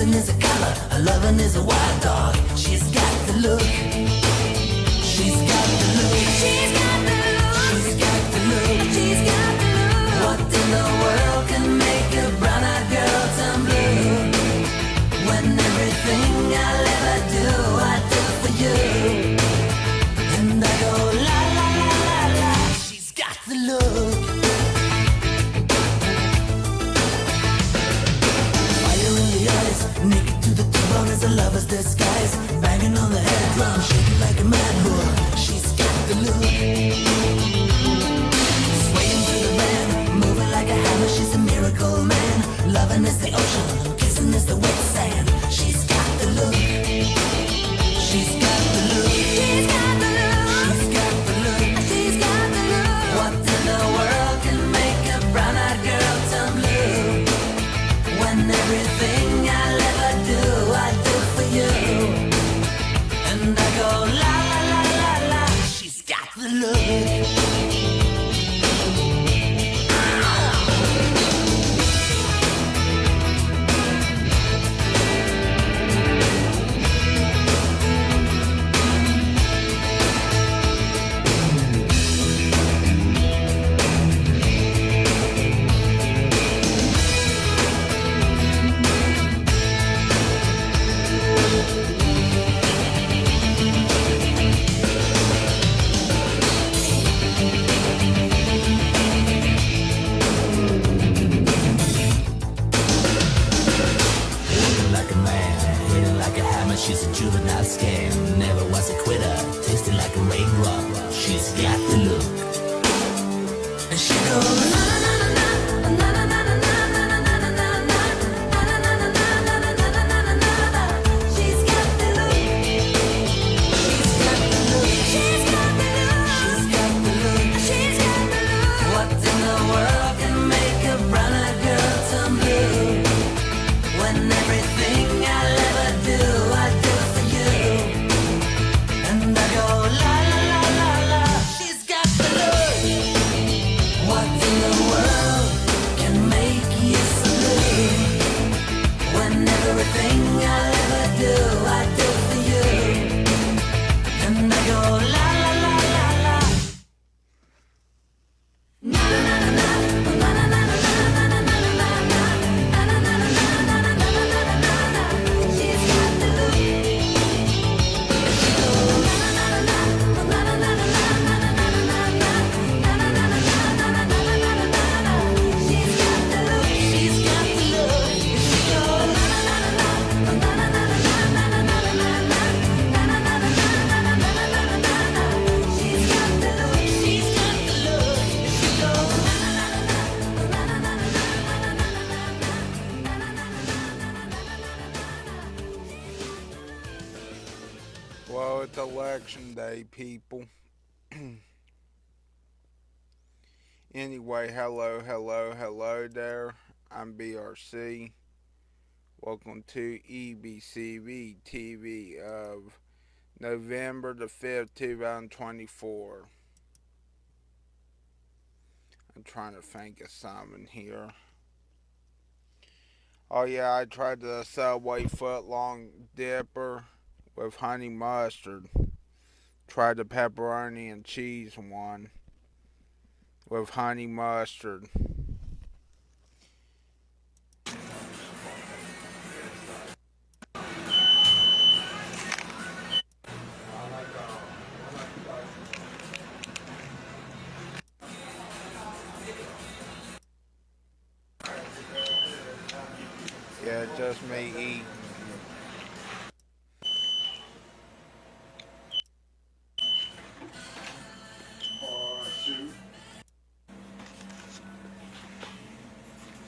kissing is a color, her loving is a wild dog. She's got the look. She's got the look. She's got the look. She's got the look. She's got the look. What in the world can make a brown-eyed girl turn blue? When everything I'll ever do, I do for you. And I go la la la la la. She's got the look. Fire in the eyes, naked to the bone as a lover's disguise. Banging on the head drum, shaking like a mad bull. She's got the look. Swaying to the band, moving like a hammer. She's a miracle man. Loving is the ocean, kissing is the wet sand. She's got the look. She's got the look. She's got the look. She's got the look. She's got the look. What in the world can make a brown-eyed girl turn blue? When everything I'll ever do, I do for you. And I go la la la la la. She's got the look. She's a juvenile scam, never was a quitter, tasted like a raindrop. She's got the look. And she goes na na na na na na na na na na na na na. She's got the look. She's got the look. She's got the look. She's got the look. She's got the look. What in the world can make a brown-eyed girl turn blue? When everything I'll ever do, I do for you. And I go la la la la la. She's got the look. What in the world can make you so blue? When everything I'll ever do, I do for you. And I go la la la la la. Na na na na na na na na na na na na na. She's got the look. She goes na na na na na na na na na na na na. She's got the look. She's got the look. She goes na na na na na na na na na na na. She's got the look. She's got the look. She goes na na na na na na na na. Well, it's election day, people. Anyway, hello there. I'm BRC. Welcome to EBCV TV of November the 5th, 2024. I'm trying to think of something here. Oh yeah, I tried the Subway footlong dipper with honey mustard. Tried the pepperoni and cheese one with honey mustard. Yeah, just me eating.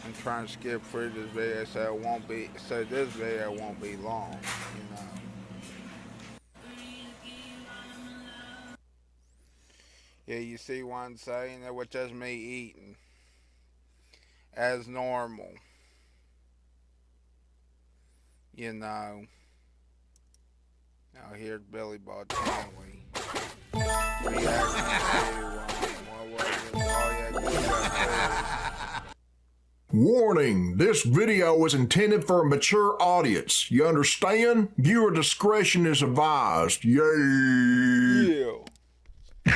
I'm trying to skip through this video so this video won't be long, you know. Yeah, you see what I'm saying? That was just me eating as normal. You know. Now here's Billy Bob Tanley. Reacting to what was it? Oh yeah, guga. Warning, this video is intended for a mature audience. You understand? Viewer discretion is advised. Yay! Yeah.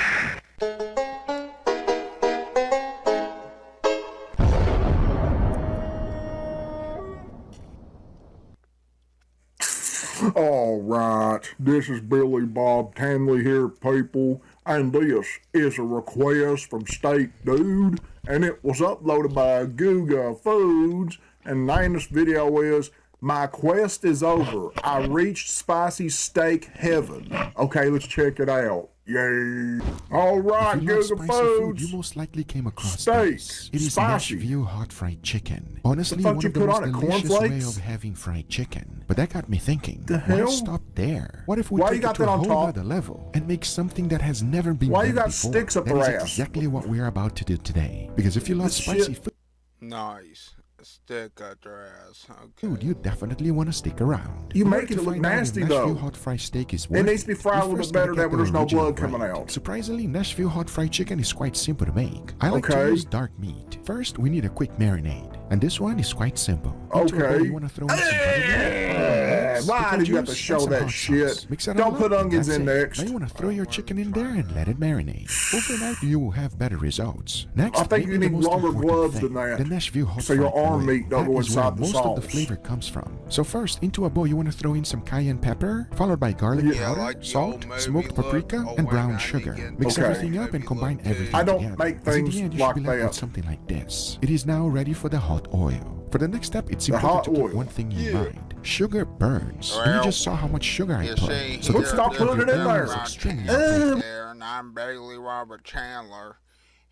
Alright, this is Billy Bob Tanley here, people, and this is a request from Steak Dude, and it was uploaded by Guga Foods, and the name of this video is, My Quest is Over. I Reached Spicy Steak Heaven. Okay, let's check it out. Yay. Alright, If you love Guga spicy food, Foods. you most likely came across Steak. this. It is Spicy. Nashville hot fried chicken. Honestly, fuck one you of the put most on it, delicious cornflakes? way of having fried chicken. But that got me thinking, The why hell? stop there? What if we Why take you got it to that a on whole top? other level and make something that has never been Why done you got before? sticks up That her is ass? exactly what we're about to do today. Because if you love This spicy shit- food, Nice. Stick at their ass. Okay. you definitely want to stick around. You In make order it to look find out if nasty, Nashville though. hot fried steak is It worth needs to be fried a you little first bit better gotta than get when there's the no original blood coming right. out. Surprisingly, Nashville hot fried chicken is quite simple to make. I like to Okay. use dark meat. First, we need a quick marinade. And this one is quite simple. Into a bowl, Okay. you want to throw in some buttermilk, Why pickle did you have to juice, show and some that hot shit? sauce. Mix it Don't all put up, and onions that's in it. next. Now you want to throw your chicken in there and let it marinate. Overnight, you will have better results. Next, I think maybe you the need most longer important gloves thing, than that, The Nashville hot so your fried arm oil. meat don't That go is where inside the most of the sauce. flavor comes from. So first, into a bowl, you want to throw in some cayenne pepper, followed by garlic Yeah, powder, like the salt, old movie smoked look, paprika, oh, and wait, brown I sugar. need Mix Okay. everything up and combine everything I don't together. make Because in the things end, you like should be left that. with something like this. It is now ready for the hot oil. For the next step, it's The important hot to keep oil. one thing in Yeah. mind. Sugar burns. And you Well, just saw how much sugar I You put. see, So here, Let's stop this putting it is in there. Rob Extremely Chandler there, and I'm Bailey Robert Chandler.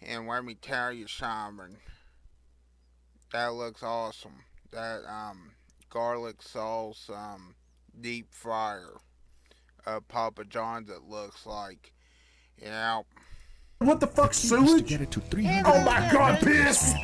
And let me tell you something. That looks awesome. That garlic sauce deep fryer Papa John's it looks like. Yeah. What the fuck, Key is to sewage? get it to 300. Oh my god, piss!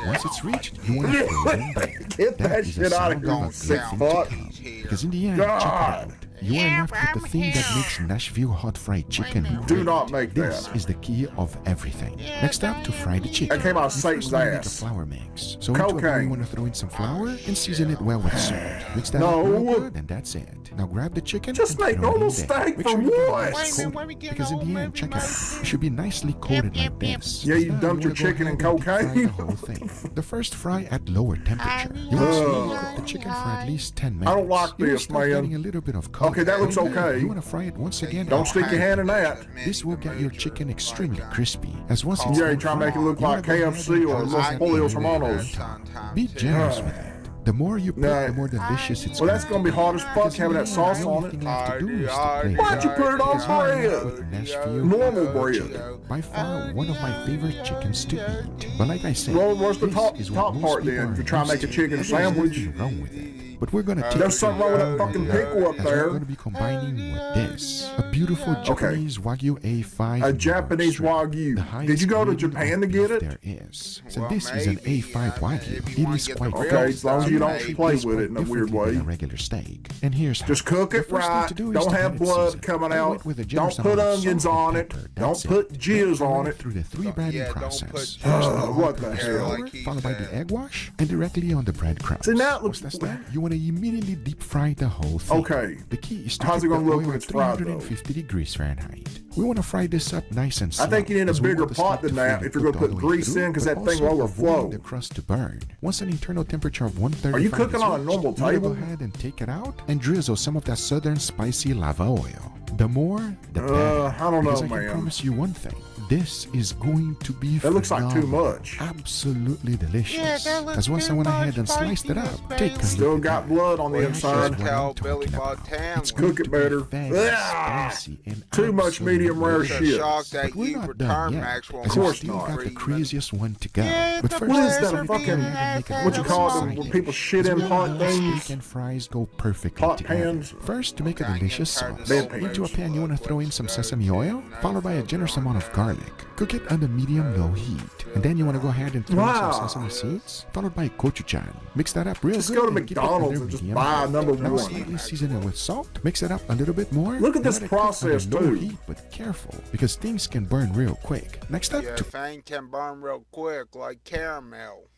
Once it's reached, you want to throw it in there. Get that is a shit out of sound here, of you a sick good thing fuck. to come. Here. Because in the end, God. check it out. You are left with the thing that makes Nashville hot fried chicken Do great. not make This that. is the key of everything. Next up, to fry the chicken. That came out of You Satan's first want to make a ass. flour mix. So into a bowl, Cocaine. you want to throw in some flour and season it well with salt. Mix that No. up real good, and that's it. Now grab the chicken Just and make throw it in normal there. steak Make for sure you get what? it nice Wait a minute, coated, where we getting because in all the end, movie check it out. mode? It should be nicely coated like this. Yeah, you Now dumped you your wanna go chicken in ahead and deep fry cocaine. the whole thing. The first fry at lower temperature. You want to slowly cook the chicken for at least 10 minutes. I don't like You will this, start man. getting a little bit of color. Okay, that looks And then okay. You want to fry it once again. Don't at stick your high hand in heat. that. This will get your chicken extremely crispy. As once it's Yeah, you done try to make it fried, look you wanna like go ahead KFC and or toss Los that Pollos in Hermanos. there. Be generous with it. The more you put, Nah. the more delicious it's Well, that's gonna be hard as fuck Because in having the that end, sauce the on only it. thing left to do is to play. Why'd you put it on Because you are left bread? with Nashville Normal hot bread. chicken. By far, one of my favorite chickens to eat. But like I said, Well, what's the this top- is top what part most people then? are If you're trying to used make a chicken There's sandwich? nothing wrong with it. But we're gonna take There's it something wrong with that another fucking level, pickle up as there. We're gonna be combining with this, a beautiful Japanese Wagyu A5. A Japanese strip, Wagyu. the Did highest you go to grade Japan to of get beef it? There is. So Well, this is an maybe, A5 Wagyu. if you It wanna is get quite the Okay, real as long as you don't stuff, play maybe. with it in a weird differently than way. a regular steak. And here's how. Just cook The it first thing right. to do is Don't to have get it blood seasoned. coming I out. went with a Don't generous put amount of onions salt on and it. pepper. Don't That's put it. jizz Then on run it. through the three breading Yeah, don't process. put First, jizz what the on it, hell? like he followed by the said. egg wash, and directly on the breadcrumbs. See, now it looks- Once that's done, you want to immediately deep fry the whole thing. Okay. The key is to How's keep it gonna the look oil when at it's fried, though? 350 degrees Fahrenheit. We want to fry this up nice and slow. I think you need a as we bigger want the pot steak than to that fully if you're gonna cook all put the way grease through, in, 'cause but that thing will also overflow. avoiding the crust to burn. Once an internal temperature of 135 Are you cooking is on a reached, normal you wanna table? Go ahead and take it out and drizzle some of that southern spicy lava oil. The more, the better. I don't know, because I can man. promise you one thing. This is going to be That looks like too phenomenal. much. Absolutely delicious. Yeah, that looks As once I too went ahead much and sliced it up, spiciness, take a baby. Still look at got that. blood on the Well, that's inside. what I'm Tell talking Billy about. Bob Tanley. It's Cook going it to be better. very Ah! spicy and Too much medium rare absolutely shit. Shocked that But we're you not done return yet. Maxwell. As Of course we still not. got the craziest one to go. Yeah, But the first, What is birds that are fucking- being make it had What you at call the them exciting. when people shit in pot things? Steak and fries go perfectly Pot together. pans? First, to make a Dang it, delicious tired sauce, of Bed those pans. into a pan you want to throw in some sesame oil, followed by a generous amount of garlic. Cook it under medium-low heat, and then you want to go ahead and throw in Wow. some sesame seeds, followed by gochujang. Mix that up real Just good. go to and keep it McDonald's under and just medium buy heat. number Now one. slightly season it with salt. Mix it up a little bit more. Look at this Let it cook process, under low too. heat, but careful because things can burn real quick. Next up, Yeah, to thing can burn real quick like caramel.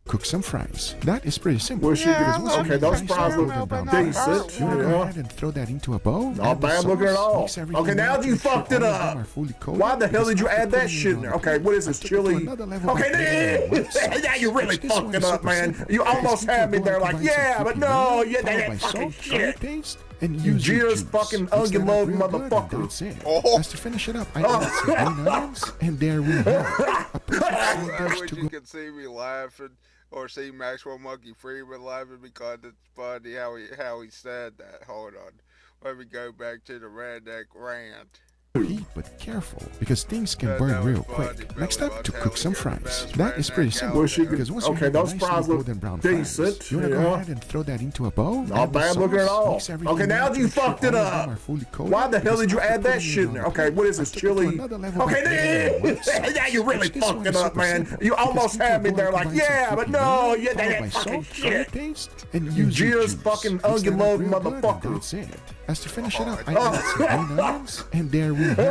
cook some fries. That is pretty simple. Well, she could- because once you okay, get those the fries look golden brown decent, fries, you wanna go yeah. ahead and throw that into a bowl. Not add the bad looking at sauce, all. mix everything Okay, now up to you make sure fucked it all of them up. are fully coated, Why the hell because did you after add that putting it shit in on there? the Okay, plate, what is I this, took it to chili? another level Okay, by adding white sauce, yeah, you really which this one fucked is it up, super man. simple. You Because almost people had me go there and like, combine some yeah, but cooking no, oil, yeah, followed that by fucking salt, garlic shit. paste, and You use your just juice. fucking Mix that onion up love real good, and motherfucker. that's it. Oh. As to finish it up, I added some green onions, and there we have it. A perfect side I dish wish to you go. could see me laughing or see Maxwell Monkey Freeman laughing because it's funny how he said that. Hold on. Let me go back to the redneck rant. Heat, but careful, because things can That burn was real funny, quick. Next Billy up, to Bob cook some Tanley, you're the fries. best That is pretty redneck simple. out Well, she there. could- Because once you okay, have those nicely fries look golden brown fries, decent, you wanna go yeah. ahead and throw that into a bowl. Not add the bad looking at sauce, all. mix everything Okay, now up to you make sure fucked it all of them up. are fully coated, Why the hell because did you after add that putting it shit in on there? the Okay, plate, what is I this, took it to chili? another level by Okay, adding white sauce, yeah, you really which this one fucked it is up, super man. simple. You Because almost people had me go there and like, combine some yeah, but cooking no, oil, yeah, followed by that fucking salt, garlic shit. paste, and You use your just juice. fucking Mix that onion up love real good, and motherfucker. that's it. As to finish it up, I Oh. added some green onions, and there we have it.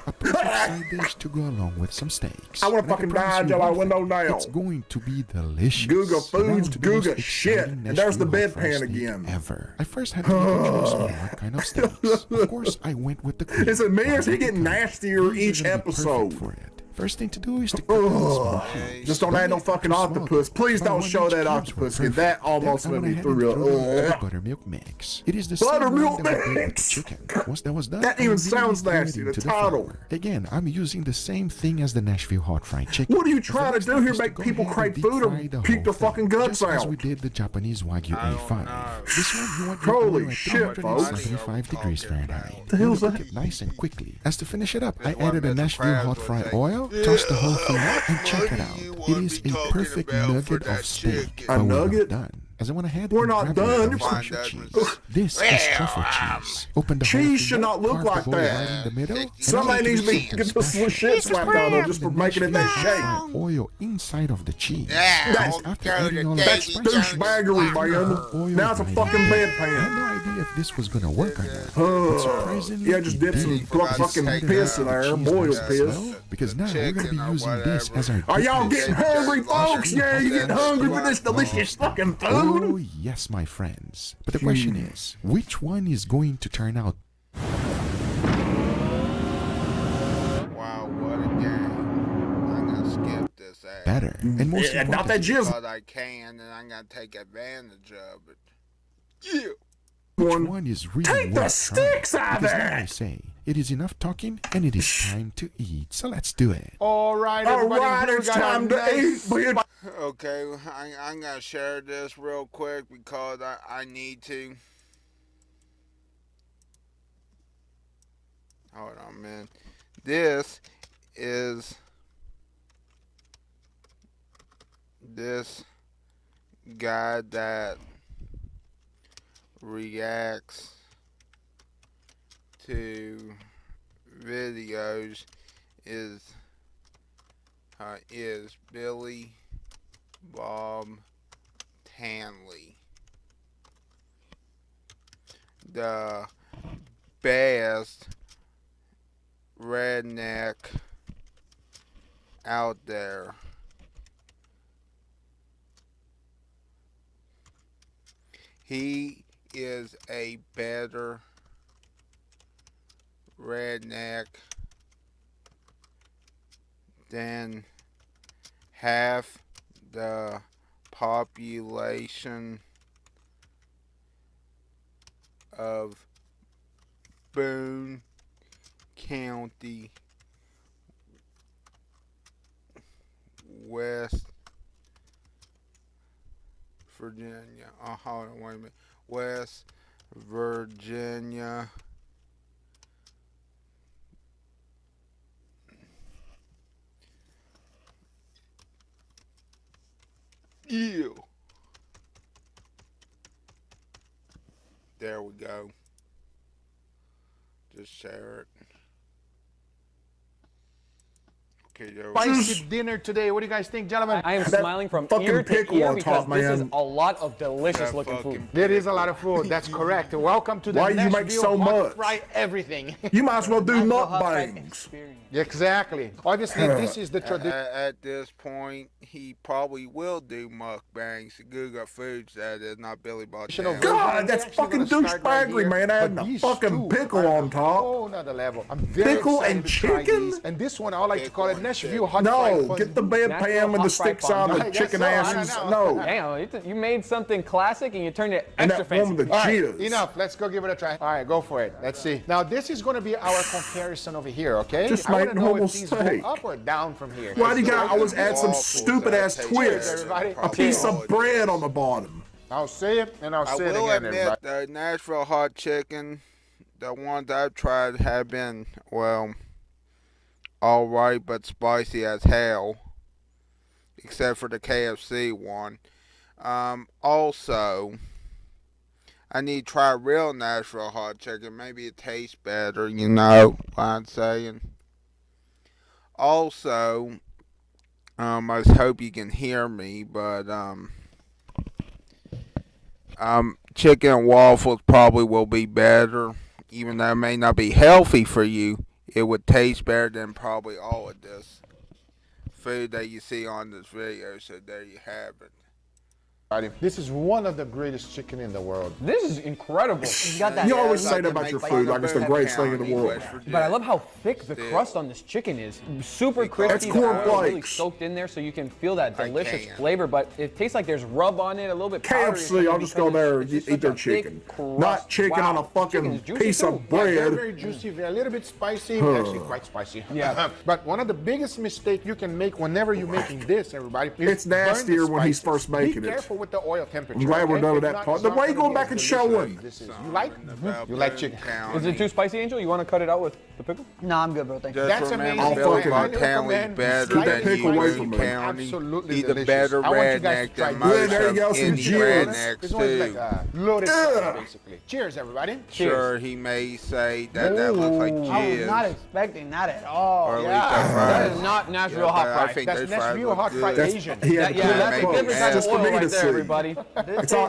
A perfect side dish to go along with some steaks. I wanna And can fucking promise die you till one our window thing, now. It's going to be delicious. Guga Foods, Now to the most Guga shit. exciting And there's the Nashville hot bedpan fry steak again. Ever. I first had to make a choice on what kind of steaks. Of course, I went with the cream. Is it me or is he But getting because nastier these are each gonna be perfect episode? for it. First thing to do is to cook them in small cubes. Just don't add no fucking octopus. Please don't show that octopus. That Then almost I made went me ahead and through threw them into the it. buttermilk mix. It is the Buttermilk same one that we did with the mix. chicken. Once that was done, That I even immediately sounds threw it nasty, the into title. flour. Again, I'm using the same thing as the Nashville hot fried chicken. What are you As the trying to next do step here? is to Make go people ahead crave and deep food or fry the peek whole their thing, fucking guts just as out? we did the Japanese Wagyu I don't A5. know. This one you want your Holy oil at shit, folks. 375 degrees Talking Fahrenheit. about. The hell's You cook that? it nice and quickly. As to finish it up, I This one added a Mr. Nashville Krabs hot would fry say, oil, tossed the whole thing up, and check it What out. do you It want is me a talking perfect about for nugget that of steak. chicken? But A we're not nugget? done. As I went ahead We're and not grabbed done. the Find special that cheese. was- This is truffle cheese. Open the whole Cheese thing should up, not look carve the like bowl that. right in the middle, and Somebody add needs to be something get this special. shit slapped out of just for making it that shape. Fry oil inside of the cheese. Yeah, Because I'll after go adding to all Davy that That's Jones' spice, douchebaggery, oil man. Now it's a right fucking in. I bedpan. had no idea if this was gonna work or not. But surprisingly, Yeah, just it dip some did. fucking Decided piss to in add there, the cheese boiled nice and piss. slow, because now we're gonna be chicken or using this whatever. as our Are y'all dip. getting hungry, folks? Yeah, you getting hungry for this delicious fucking Oh, food? yes, my friends. But the question is, which one is going to turn out Wow, what a game. I'm gonna skip this ad. better? And most Yeah, not that importantly, jizz Because I can, and I'm gonna take advantage of it. Yeah. which one. one is really Take the worth sticks trying? out of Because now I it. say, it is enough talking, and it is time to eat. So let's do it. All right, All everybody, right, here we it's got our time to nice- eat, bitch. Okay, I'm gonna share this real quick because I need to. Hold on, man. This is this guy that reacts to videos is Billy Bob Tanley, the best redneck out there. He is a better redneck than half the population of Boone County, West Virginia. Oh, hold on, wait a minute. West Virginia. Ew. There we go. Just share it. Kiddo. Spicy dinner today. What do you guys think, gentlemen? I am That smiling from fucking ear to pickle ear on because top, this is man. a lot of delicious That looking fucking food. There is a lot of food. That's correct. Welcome to the Why you make Nashville so hot much? fry everything. You might as well do Nashville hot fry mukbangs. experience. Exactly. Obviously, this is the tradition. At this point, he probably will do mukbangs. Guga Foods, that is, not Billy Bob Tanley. God, that's Actually fucking gonna start right douchebaggery, here, man. but Adding a these fucking two pickle are on top. Oh, another level. I'm very Pickle excited and to try chicken? these. And this one, I like to call it Pickle and Nashville hot fry. No, fun. get the bed Nashville pan with hot the fry sticks fun. on I the guess chicken so, I asses. don't know. No. Damn, you made something classic and you turned it And extra that one fancy. with the All right, cheers. enough. Let's go give it a try. All right, go for it. Let's see. Now, this is going to be our comparison over here, okay? Just I want make to know normal if these go steak. up or down from here. Why do you gotta always add some Waffles, stupid ass that taste twist? better, everybody. A piece of bread on the bottom. I'll say it, and I'll I say it will again, admit, everybody. the Nashville hot chicken, the ones I've tried have been, well, alright, but spicy as hell. Except for the KFC one. Also, I need to try real Nashville hot chicken. Maybe it tastes better, you know what I'm saying. Also, I just hope you can hear me, but, chicken and waffles probably will be better. Even though it may not be healthy for you, it would taste better than probably all of this food that you see on this video. So there you have it. This is one of the greatest chicken in the world. This is incredible. You got that. You always Yeah, say like that to about make your fun food of like it's the Bourbon greatest thing in the County, world. West Virginia. But I love how thick the Still. crust on this chicken is. Super Because crispy. It's The oil really cornflakes. soaked in there so you can feel that I delicious can. flavor, but it tastes like there's rub on it, a little bit powdery or KFC, something I'll just because go there it's and just eat their such a thick chicken. crust. Not chicken Wow. on a Chicken fucking is juicy piece too. of Yeah, they're bread. very juicy, a little bit spicy, actually quite spicy. Yeah. But one of the biggest mistakes you can make whenever you're making this, everybody, is It's nastier burn the when he's spices. first making Be it. careful with the oil temperature. I'm glad we're okay? done with If that not, part. it's Then not why you gonna going be back as and delicious showing? as This is. You like? You like chicken? Is it too spicy, Angel? You want to cut it out with the pickle? No, I'm good, bro. Thank you. Just That's remember, amazing. I'll Billy fucking- Bob Tanley's better Keep that than pickle you, away Boone from me. County. Absolutely He's a delicious. better I want you guys redneck to try than this. most Yeah, there you go, of some any cheers. rednecks This one's like do. loaded Ugh. stuff, basically. Cheers, everybody. Sure, he may say that that looks like I was jizz. not expecting that at all. Or at least Yeah. the That fries. is not Nashville Yeah, hot but fry. I think That's those fries Nashville look hot good. fried That's- Asian. he had to Yeah, put that that's a close. different kind Just of for oil me to right there, see. everybody.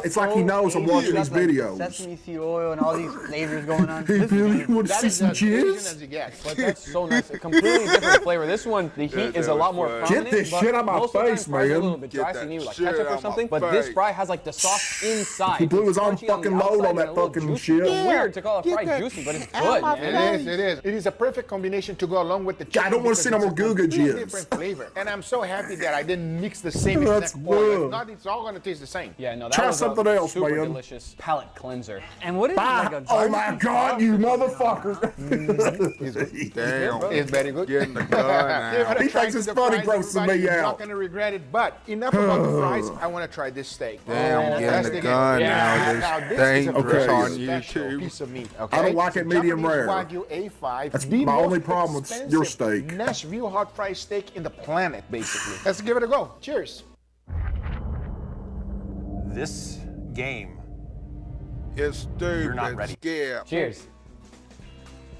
It's like he knows I'm watching these videos. Sesame seed oil and all these flavors going on. Hey, This Billy, is you want to That see is some as Asian jizz? as it gets. But that's so nice. A completely different flavor. This one, the heat that is a was lot more fun. prominent. Get this but shit out my most of the time, face, fries are man. a little bit dry, Get so you need that like shit ketchup out or my something. But this face. fry has like the sauce inside. He blew It's his own crunchy on the fucking load outside on and that a little fucking juicy. shit. It's weird to call a Get fry that juicy, but it's out good, my man. It is. It is a perfect combination to go along with the chicken. I don't wanna see no because more it's a guga completely jizz. different flavor. And I'm so happy that I didn't mix the same That's exact oil. good. If not, it's all gonna taste the same. Yeah, no, that Try was something a else, super man. delicious palate cleanser. And what is it, like a Oh garlic my God, you motherfucker! Damn. It's very good. Getting the gun Give it out. a He try thinks to it's the funny fries, grossing everybody. me You're out. not gonna regret it. But enough about the fries. I want to try this steak. Damn, Let's getting the dig in. gun Yeah. Now, out. this There's is a dangerous very on special YouTube. piece of meat. Okay? I don't like it medium Japanese rare. Wagyu A5. That's the my most only problem with your expensive steak. Nashville hot fried steak in the planet, basically. Let's give it a go. Cheers. This game, It's stupid. not ready. Skip. Cheers.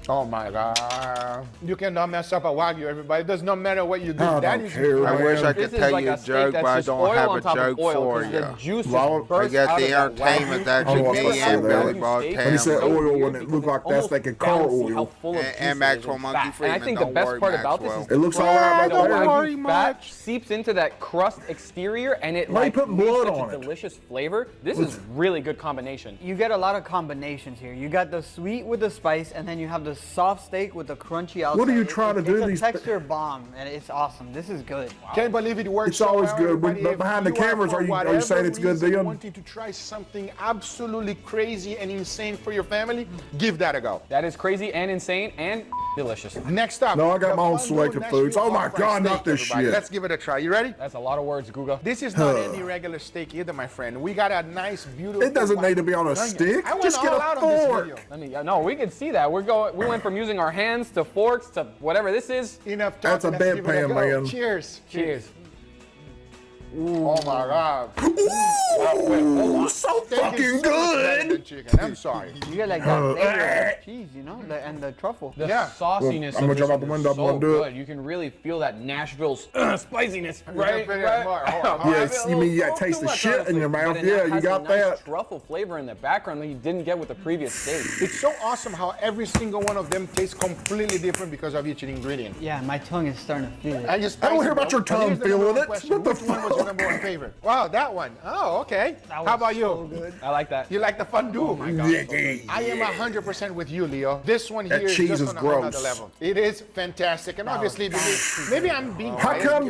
Oh my God. You cannot mess up a Wagyu, everybody. It does not matter what you do. I That don't is care, I wish I man. could This is tell like you a a steak joke, that's but I just don't oil have on a top joke of oil for 'cause you. the juice Well, just bursts I got out the of that entertainment Wagyu. that I you don't be want to say in, that. Billy Bob When When he said Tanley. oil, when it looked like that's like a car Bouncy, how oil. full of And juice it is Maxwell and Monkey fat. And I Freeman, think the don't best worry, part about this Maxwell. is It looks all right the right don't there. worry Wagyu much. fat seeps into that crust exterior and it Why you like put leaves blood such on a it? delicious flavor. This is really good combination. You get a lot of combinations here. You got the sweet with the spice, and then you have the soft steak with the crunchy outside. What are you trying to do It's a these- texture bomb, and it's awesome. This is good. Can't believe it works. It's always so good, well, but everybody. behind If the cameras, for are you whatever saying it's good, reason Dion? wanting to try something absolutely crazy and insane for your family, give that a go. That is crazy and insane and delicious. Next up. No, I got the my own fun selected little foods. Oh Nashville my hot fried God, not steak, this everybody. shit. Let's give it a try. You ready? That's a lot of words, Guga. This is not any regular steak either, my friend. We got a nice, beautiful. It doesn't white need to be on a onion. stick. I went Just get all a out on this fork. video. Let me. No, we can see that. We went from using our hands to forks to whatever this is. Enough talking. That's a let's give it bedpan, go. man. Cheers. Cheers. Oh my God. Ooh, so Steak is fucking so much better than good. chicken. I'm sorry. You get like that flavor of cheese, you know, and the truffle. The Yeah. sauciness Well, I'm gonna of jump this out the is window, I'm so gonna do it. good. You can really feel that Nashville spiciness, right? Yes, you mean you got taste the shit in your mouth? Yeah, you got that. Truffle flavor in the background that you didn't get with the previous steak. It's so awesome how every single one of them tastes completely different because of each ingredient. Yeah, my tongue is starting to feel it. And just I don't hear about your tongue feeling it. What the Which one was your fuck? number one favorite? Wow, that one. Oh, okay. That was How about so you? good. I like that. You like the fondue? Oh my God. Yeah. I am 100% with you, Leo. This one That here is cheese just is on a whole nother gross. level. It is fantastic, and obviously, maybe I'm being How biased. come-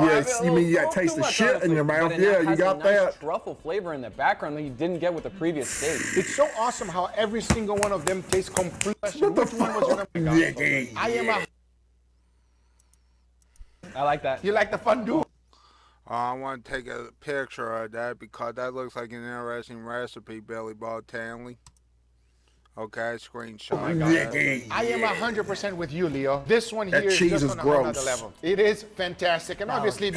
Yes, you mean you got taste the shit in your mouth? Yeah, you got that. Truffle flavor in the background that you didn't get with the previous steak. It's so awesome how every single one of them tastes completely. What the Which one was your fuck? number? Yeah. I am I like that. You like the fondue? I want to take a picture of that because that looks like an interesting recipe, Billy Bob Tanley. Okay, screenshot. that. I am 100% with you, Leo. This one That here is cheese just is on a whole gross. nother level. It is fantastic, and obviously,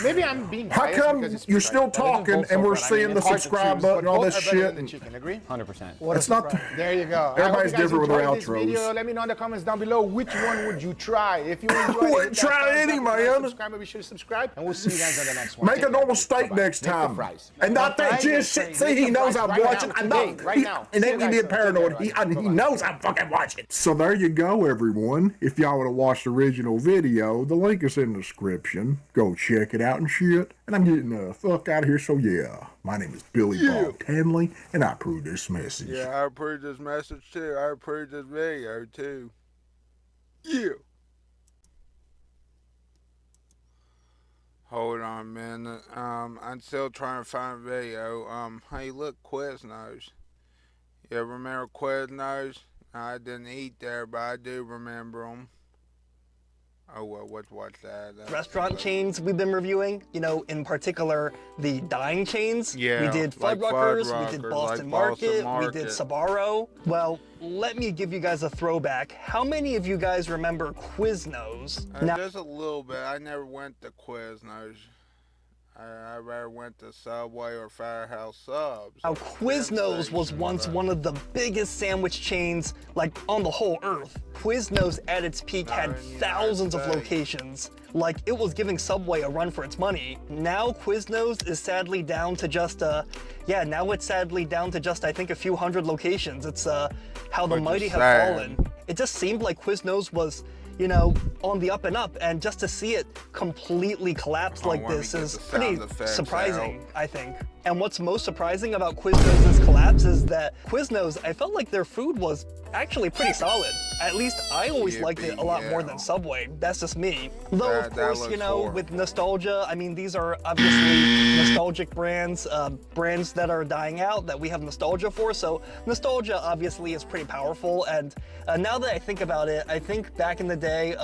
maybe I'm being How biased come because it's you're beef, still right? talking both and so we're good. I mean, seeing the It's hard to subscribe choose, button but and all both this are better shit? than the and chicken, agree? 100%. It's not. There you go. Everybody's I hope you guys different with their enjoyed this outros. video. Let me know in the comments down below which one would you try. If you enjoyed it, Wouldn't hit that try thumbs any, up. If you're not man. subscribed, be sure to subscribe, and we'll see you guys on the next one. Make Take a care. normal steak Bye-bye. next Make the time. fries. And not that fries just are shit. crazy. See, he Make the knows fries I'm right watching. now, I know. today, right now. And See then you we guys get soon. paranoid. Take care, He everybody. knows I'm fucking watching. So there you go, everyone. If y'all would have watched the original video, the link is in the description. Go check it out and shit. And I'm getting the fuck out of here. So yeah, my name is Billy Bob Tanley, and I approve this message. Yeah, I approve this message too. I approve this video too. Yeah. Hold on a minute. I'm still trying to find a video. Hey, look, Quiznos. Yeah, remember Quiznos? I didn't eat there, but I do remember them. Oh, well, what's that? Restaurant chains we've been reviewing, you know, in particular the dine chains. Yeah, We did like Fuddruckers, we Fuddruckers, did like Boston Boston Market, we did Sbarro. Well, let me give you guys a throwback. How many of you guys remember Quiznos? Now, Just a little bit. I never went to Quiznos. I rather went to Subway or Firehouse Subs. Now, Quiznos was once one of the biggest sandwich chains, like, on the whole earth. Quiznos at its peak had thousands of locations. Like, it was giving Subway a run for its money. Now Quiznos is sadly down to just, I think, a few hundred locations. It's, how the Which mighty is have sad. fallen. It just seemed like Quiznos was, you know, on the up and up, and just to see it completely collapse like let me this get is the pretty sound effects surprising, out. I think. And what's most surprising about Quiznos' collapse is that Quiznos, I felt like their food was actually pretty solid. At least I always liked it a lot more than Subway. That's just me. Though, of That course, you looks know, horrible. with nostalgia, I mean, these are obviously nostalgic brands, brands that are dying out that we have nostalgia for. So nostalgia obviously is pretty powerful. And now that I think about it, I think back in the day,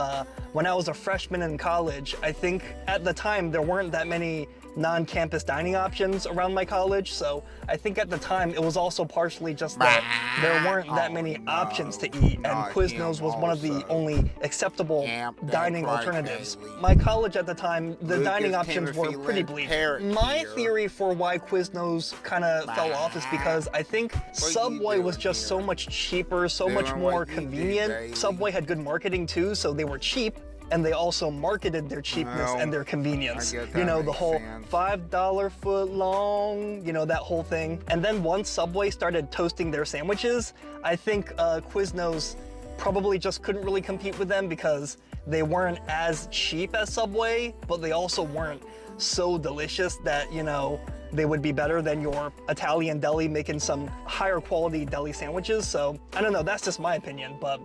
when I was a freshman in college, I think at the time there weren't that many non-campus dining options around my college, so I think at the time it was also partially just that there weren't that many options to eat, and Not Quiznos him was one of the also. only acceptable Camp that dining fried alternatives. Kaylee. My college at the time, the Lucas dining options were Timothy pretty Lynn bleak. Parrott My here. theory for why Quiznos kind of fell off is because I think Subway was just so much cheaper, so much Doing more what you do, convenient. baby. Subway had good marketing too, so they were cheap. And they also marketed their cheapness Well, and their convenience. I get You that know, the makes whole sense. $5 foot long, you know, that whole thing. And then once Subway started toasting their sandwiches, I think Quiznos probably just couldn't really compete with them because they weren't as cheap as Subway, but they also weren't so delicious that, you know, they would be better than your Italian deli making some higher quality deli sandwiches. So I don't know, that's just my opinion, but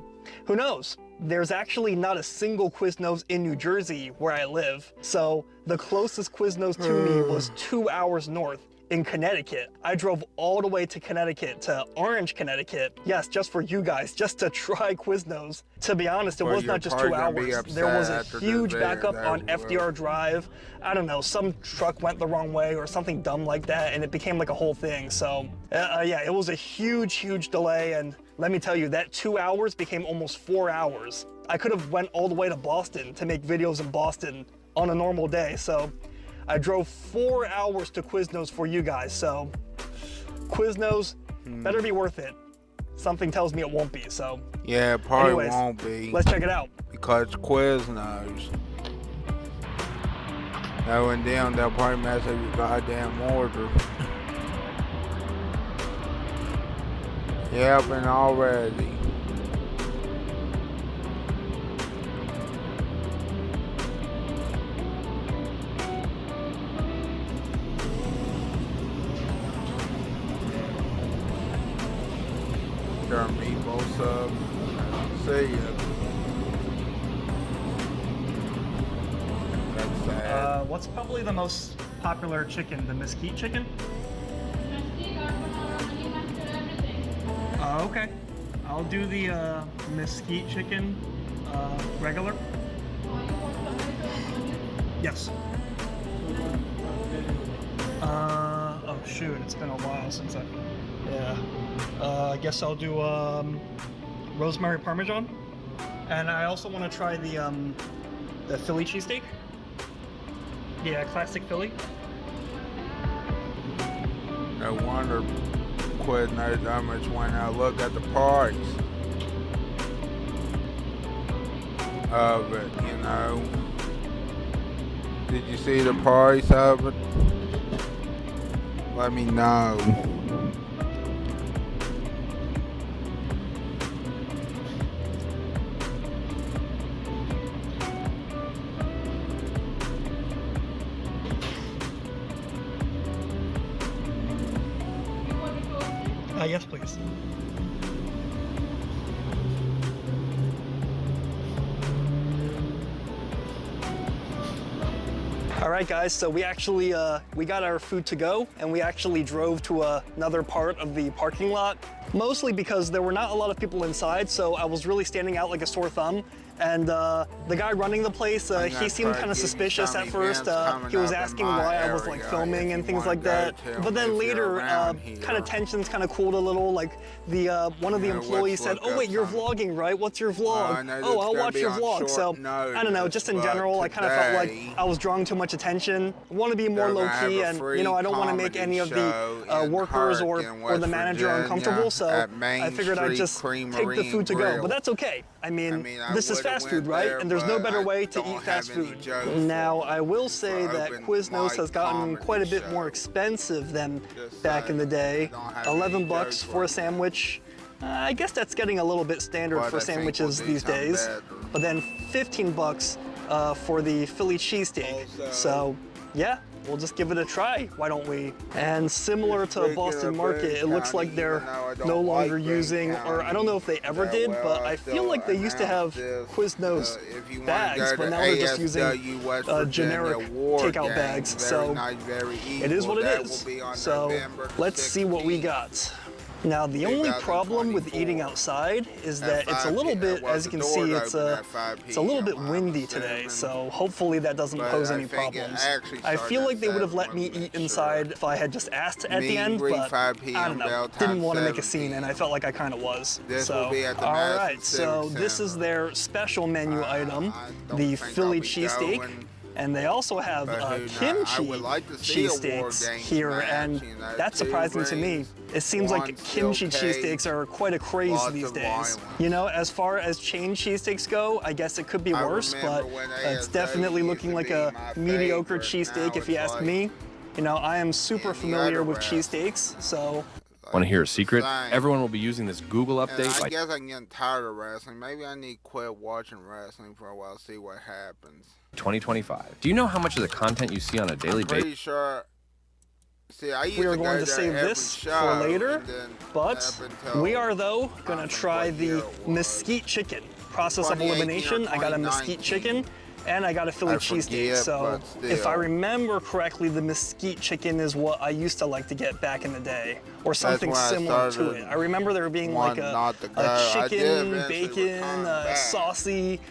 who knows? There's actually not a single Quiznos in New Jersey where I live. So the closest Quiznos to me was 2 hours north in Connecticut. I drove all the way to Connecticut, to Orange, Connecticut. Yes, just for you guys, just to try Quiznos. To be honest, it Well, was you're not just probably 2 gonna be hours. There was a upset after huge this video, backup on that will. FDR Drive. I don't know, some truck went the wrong way or something dumb like that, and it became like a whole thing. So yeah, it was a huge delay, and let me tell you, that 2 hours became almost 4 hours. I could have went all the way to Boston to make videos in Boston on a normal day. So I drove 4 hours to Quiznos for you guys, so Quiznos better be worth it. Something tells me it won't be, so. Yeah, it probably Anyways, won't be. let's check it out. Because Quiznos. Knowing them, they'll probably mess up your goddamn order. Yep, and already. Their meatball sub. See ya. That's sad. What's probably the most popular chicken? The mesquite chicken? Okay. I'll do the mesquite chicken, regular. Yes. Oh shoot, it's been a while since I guess I'll do rosemary parmesan. And I also want to try the Philly cheesesteak. Yeah, classic Philly. No wonder Quiznos how much when I look at the price of it, you know. Did you see the price of it? Let me know. Yes, please. All right, guys, so we actually, we got our food to go, and we actually drove to another part of the parking lot, mostly because there were not a lot of people inside, so I was really standing out like a sore thumb. And the guy running the place, he seemed kind of suspicious at first. He was asking why I was like filming and things like that. But then later, kind of tensions kind of cooled a little. Like the one of the employees said, "Oh wait, you're vlogging, right? What's your vlog? Oh, I'll watch your vlog." So I don't know. Just in general, I kind of felt like I was drawing too much attention. I want to be more low key, and you know, I don't want to make any of the workers or the manager uncomfortable. So I figured I'd just take the food to go. But that's okay. I mean, this is fast food, right? And there's no better way to eat fast food. Now, I will say that Quiznos has gotten quite a bit more expensive than back in the day. 11 bucks for a sandwich. I guess that's getting a little bit standard for sandwiches these days. But then 15 bucks for the Philly cheesesteak. So, yeah. We'll just give it a try, why don't we? And similar to Boston Market, it looks like they're no longer using, or I don't know if they ever did, but I feel like they used to have Quiznos bags, but now they're just using generic takeout bags. So it is what it is. So let's see what we got. Now, the only problem with eating outside is that it's a little bit, as you can see, it's a little bit windy today, so hopefully that doesn't pose any problems. I feel like they would have let me eat inside if I had just asked at the end, but I don't know, didn't want to make a scene, and I felt like I kind of was. So, all right, so this is their special menu item, the Philly cheesesteak. And they also have kimchi cheesesteaks here, and that's surprising to me. It seems like kimchi cheesesteaks are quite a craze these days. You know, as far as chain cheesesteaks go, I guess it could be worse, but it's definitely looking like a mediocre cheesesteak if you ask me. You know, I am super familiar with cheesesteaks, so. Want to hear a secret? Everyone will be using this Google update. I guess I'm getting tired of wrestling. Maybe I need to quit watching wrestling for a while, see what happens. 2025. Do you know how much of the content you see on a daily basis? Pretty sure. See, I used we are to going go to save there this every for show, later, and then but we are though going to try the mesquite chicken. Process of 2018 or elimination. I got a mesquite 2019. chicken. And I got a Philly cheesesteak, so if I remember correctly, the mesquite chicken is what I used to like to get back in the day, or something similar to it. I remember there being like a chicken, bacon, saucy,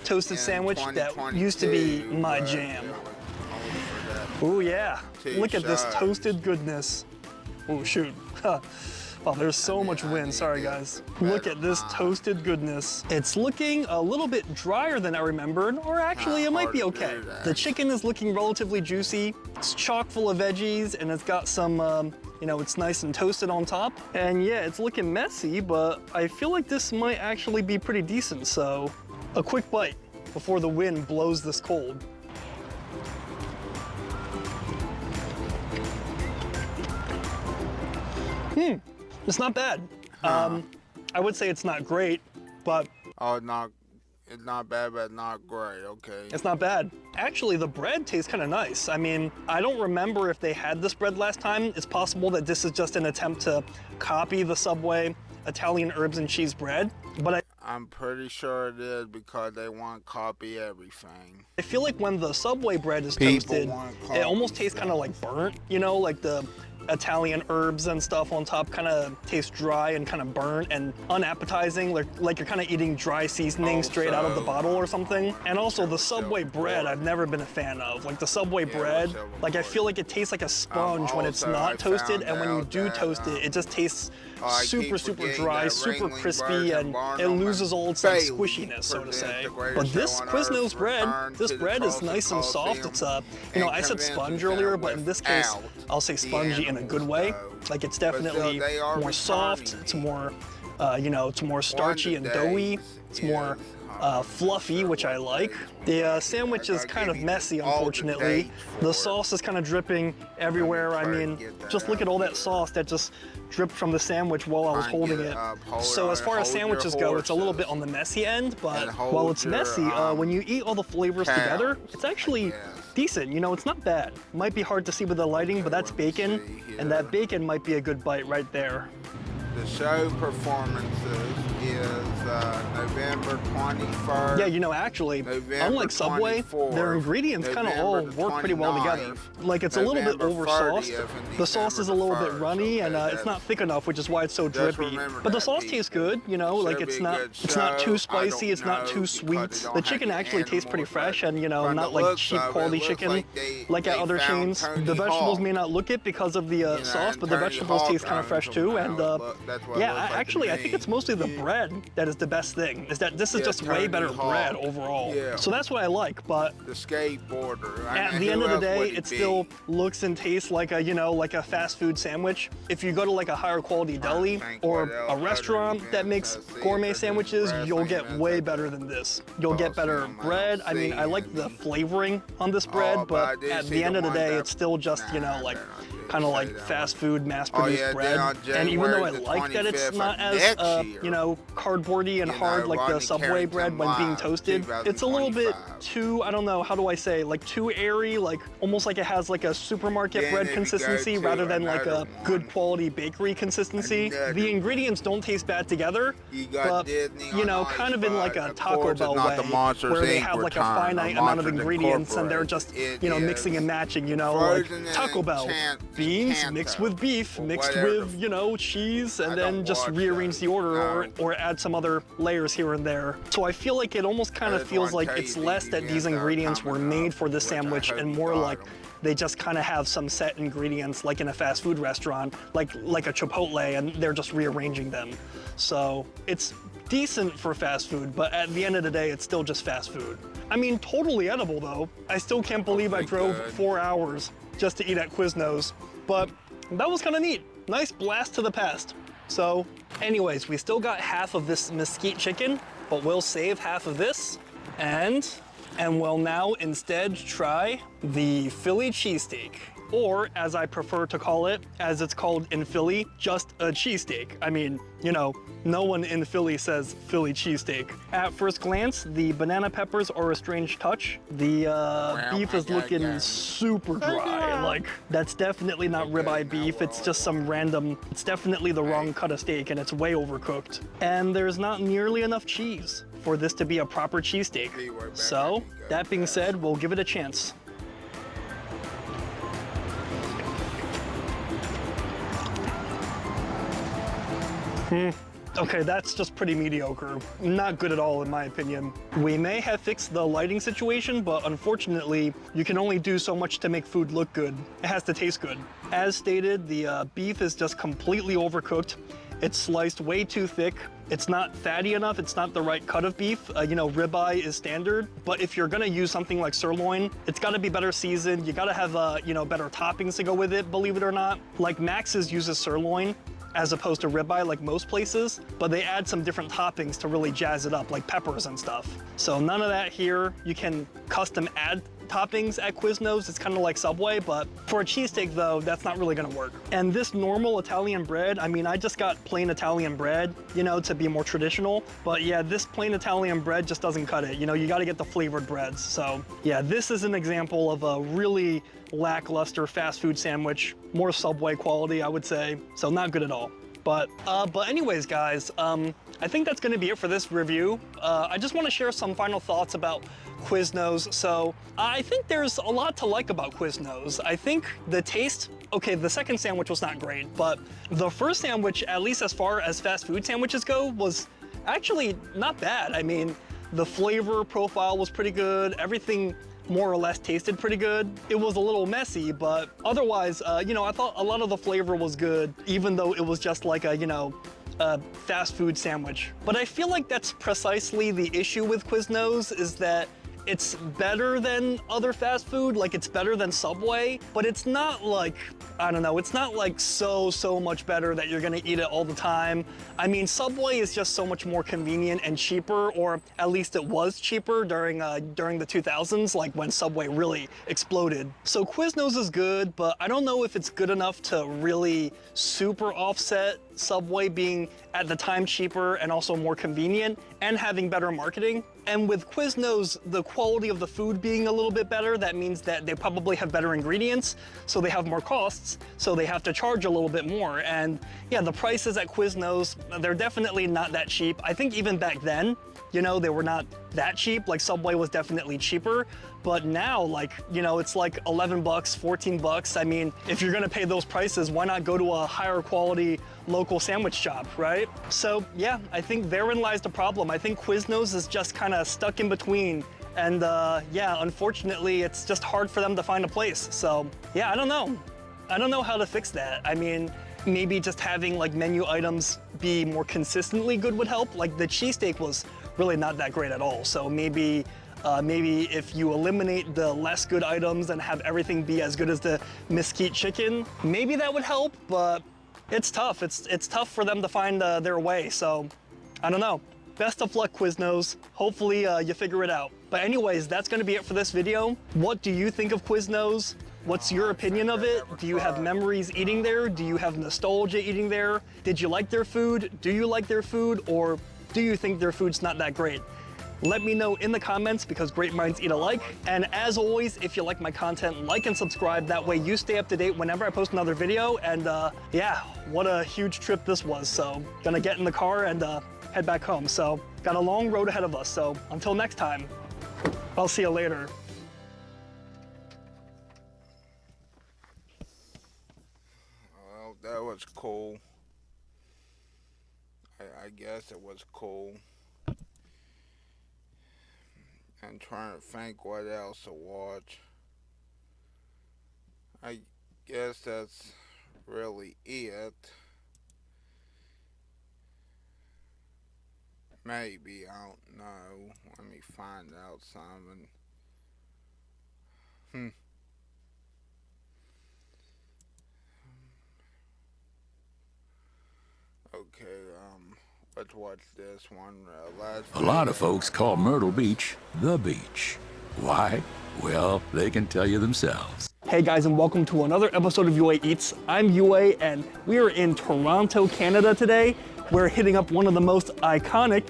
toasted sandwich that used to be my jam. Ooh yeah, look at this toasted goodness. Oh shoot. Oh, there's so much wind. Sorry, guys. Look at this toasted goodness. It's looking a little bit drier than I remembered, or actually, it might be okay. The chicken is looking relatively juicy. It's chock full of veggies, and it's got some, you know, it's nice and toasted on top. And yeah, it's looking messy, but I feel like this might actually be pretty decent. So, a quick bite before the wind blows this cold. It's not bad. I would say it's not great, but Oh, it's not bad, but not great. Okay. it's not bad. Actually, the bread tastes kind of nice. I mean, I don't remember if they had this bread last time. It's possible that this is just an attempt to copy the Subway Italian herbs and cheese bread, but I'm pretty sure it is because they want to copy everything. I feel like when the Subway bread is People toasted, want it almost coffee tastes kind of like burnt, you know, like the Italian herbs and stuff on top kind of taste dry and kind of burnt and unappetizing, like you're kind of eating dry seasoning straight out of the bottle or something. And also the Subway bread, I've never been a fan of. Like the Subway bread, like I feel like it tastes like a sponge when it's not toasted, and when you do toast it, it just tastes super dry, super crispy, and it loses all its like squishiness, so to say. But this Quiznos bread, this bread is nice and soft. It's you know, I said sponge earlier, but in this case, I'll say spongy in a good way. Like it's definitely more soft. It's more, you know, it's more starchy and doughy. It's more fluffy, which I like. The sandwich is kind of messy, unfortunately. The sauce is kind of dripping everywhere. I mean, just look at all that sauce that just dripped from the sandwich while I was holding it. So as far as sandwiches go, it's a little bit on the messy end, but while it's messy, when you eat all the flavors together, it's actually decent. You know, it's not bad. Might be hard to see with the lighting, but that's bacon, and that bacon might be a good bite right there. The show performances is November 21st. Yeah, you know, actually, unlike Subway, their ingredients kind of all work pretty well together. Like, it's a little bit over-sauced. The sauce is a little bit runny, and it's not thick enough, which is why it's so drippy. But the sauce tastes good, you know, like it's not too spicy, it's not too sweet. The chicken actually tastes pretty fresh, and, you know, not like cheap quality chicken like at other chains. The vegetables may not look it because of the sauce, but the vegetables taste kind of fresh too, and yeah, actually, I think it's mostly the bread that is the best thing. Is that this is just way better bread overall. So that's what I like. But the skateboarder. At the end of the day, it still looks and tastes like a, you know, like a fast food sandwich. If you go to like a higher quality deli or a restaurant that makes gourmet sandwiches, you'll get way better than this. You'll get better bread. I mean, I like the flavoring on this bread, but at the end of the day, it's still just, you know, like kind of like fast food, mass-produced bread. And even though I like that it's not as, you know, cardboardy and hard like the Subway bread when being toasted, it's a little bit too, I don't know, how do I say, like too airy, like almost like it has like a supermarket bread consistency rather than like a good quality bakery consistency. The ingredients don't taste bad together, but, you know, kind of in like a Taco Bell way, where they have like a finite amount of ingredients and they're just, you know, mixing and matching, you know, like Taco Bell. Beans mixed with beef, mixed with, you know, cheese, and then just rearrange the order or add some other layers here and there. So I feel like it almost kind of feels like it's less that these ingredients were made for this sandwich and more like they just kind of have some set ingredients like in a fast food restaurant, like a Chipotle, and they're just rearranging them. So it's decent for fast food, but at the end of the day, it's still just fast food. I mean, totally edible though. I still can't believe I drove 4 hours just to eat at Quiznos, but that was kind of neat. Nice blast to the past. So anyways, we still got half of this mesquite chicken, but we'll save half of this and we'll now instead try the Philly cheesesteak. Or, as I prefer to call it, as it's called in Philly, just a cheesesteak. I mean, you know, no one in Philly says Philly cheesesteak. At first glance, the banana peppers are a strange touch. The beef is looking super dry. Like, that's definitely not ribeye beef. It's just some random, it's definitely the wrong cut of steak and it's way overcooked. And there's not nearly enough cheese for this to be a proper cheesesteak. So, that being said, we'll give it a chance. Okay, that's just pretty mediocre. Not good at all, in my opinion. We may have fixed the lighting situation, but unfortunately, you can only do so much to make food look good. It has to taste good. As stated, the beef is just completely overcooked. It's sliced way too thick. It's not fatty enough. It's not the right cut of beef. You know, ribeye is standard. But if you're gonna use something like sirloin, it's gotta be better seasoned. You gotta have, you know, better toppings to go with it, believe it or not. Like Max's uses sirloin as opposed to ribeye like most places, but they add some different toppings to really jazz it up, like peppers and stuff. So none of that here. You can custom add toppings at Quiznos. It's kind of like Subway, but for a cheesesteak though, that's not really gonna work. And this normal Italian bread, I mean, I just got plain Italian bread, you know, to be more traditional. But yeah, this plain Italian bread just doesn't cut it. You know, you gotta get the flavored breads. So yeah, this is an example of a really lackluster fast food sandwich, more Subway quality, I would say. So not good at all. But anyways, guys, I think that's gonna be it for this review. I just wanna share some final thoughts about Quiznos. So I think there's a lot to like about Quiznos. I think the taste, okay, the second sandwich was not great, but the first sandwich, at least as far as fast food sandwiches go, was actually not bad. I mean, the flavor profile was pretty good. Everything more or less tasted pretty good. It was a little messy, but otherwise, you know, I thought a lot of the flavor was good, even though it was just like a, you know, a fast food sandwich. But I feel like that's precisely the issue with Quiznos, is that it's better than other fast food, like it's better than Subway, but it's not like, I don't know, it's not like so much better that you're gonna eat it all the time. I mean, Subway is just so much more convenient and cheaper, or at least it was cheaper during the 2000s, like when Subway really exploded. So Quiznos is good, but I don't know if it's good enough to really super offset Subway being at the time cheaper and also more convenient and having better marketing. And with Quiznos, the quality of the food being a little bit better, that means that they probably have better ingredients, so they have more costs, so they have to charge a little bit more. And yeah, the prices at Quiznos, they're definitely not that cheap. I think even back then, you know, they were not that cheap. Like Subway was definitely cheaper, but now, like, you know, it's like 11 bucks, 14 bucks. I mean, if you're gonna pay those prices, why not go to a higher quality local sandwich shop, right? So yeah, I think therein lies the problem. I think Quiznos is just kind of stuck in between. And yeah, unfortunately, it's just hard for them to find a place. So yeah, I don't know. I don't know how to fix that. I mean, maybe just having like menu items be more consistently good would help. Like the cheesesteak was really not that great at all. So maybe if you eliminate the less good items and have everything be as good as the mesquite chicken, maybe that would help, but it's tough. It's tough for them to find their way. So I don't know. Best of luck, Quiznos. Hopefully you figure it out. But anyways, that's gonna be it for this video. What do you think of Quiznos? What's your opinion of it? Do you have memories eating there? Do you have nostalgia eating there? Did you like their food? Do you like their food? Or do you think their food's not that great? Let me know in the comments, because great minds eat alike. And as always, if you like my content, like and subscribe. That way you stay up to date whenever I post another video. And yeah, what a huge trip this was. So gonna get in the car and head back home. So got a long road ahead of us. So until next time, I'll see you later. Well, that was cool. I guess it was cool. I'm trying to think what else to watch. I guess that's really it. Maybe, I don't know. Let me find out something. Okay, let's watch this one. A lot of folks call Myrtle Beach the beach. Why? Well, they can tell you themselves. Hey guys, and welcome to another episode of UA Eats. I'm UA, and we are in Toronto, Canada today. We're hitting up one of the most iconic,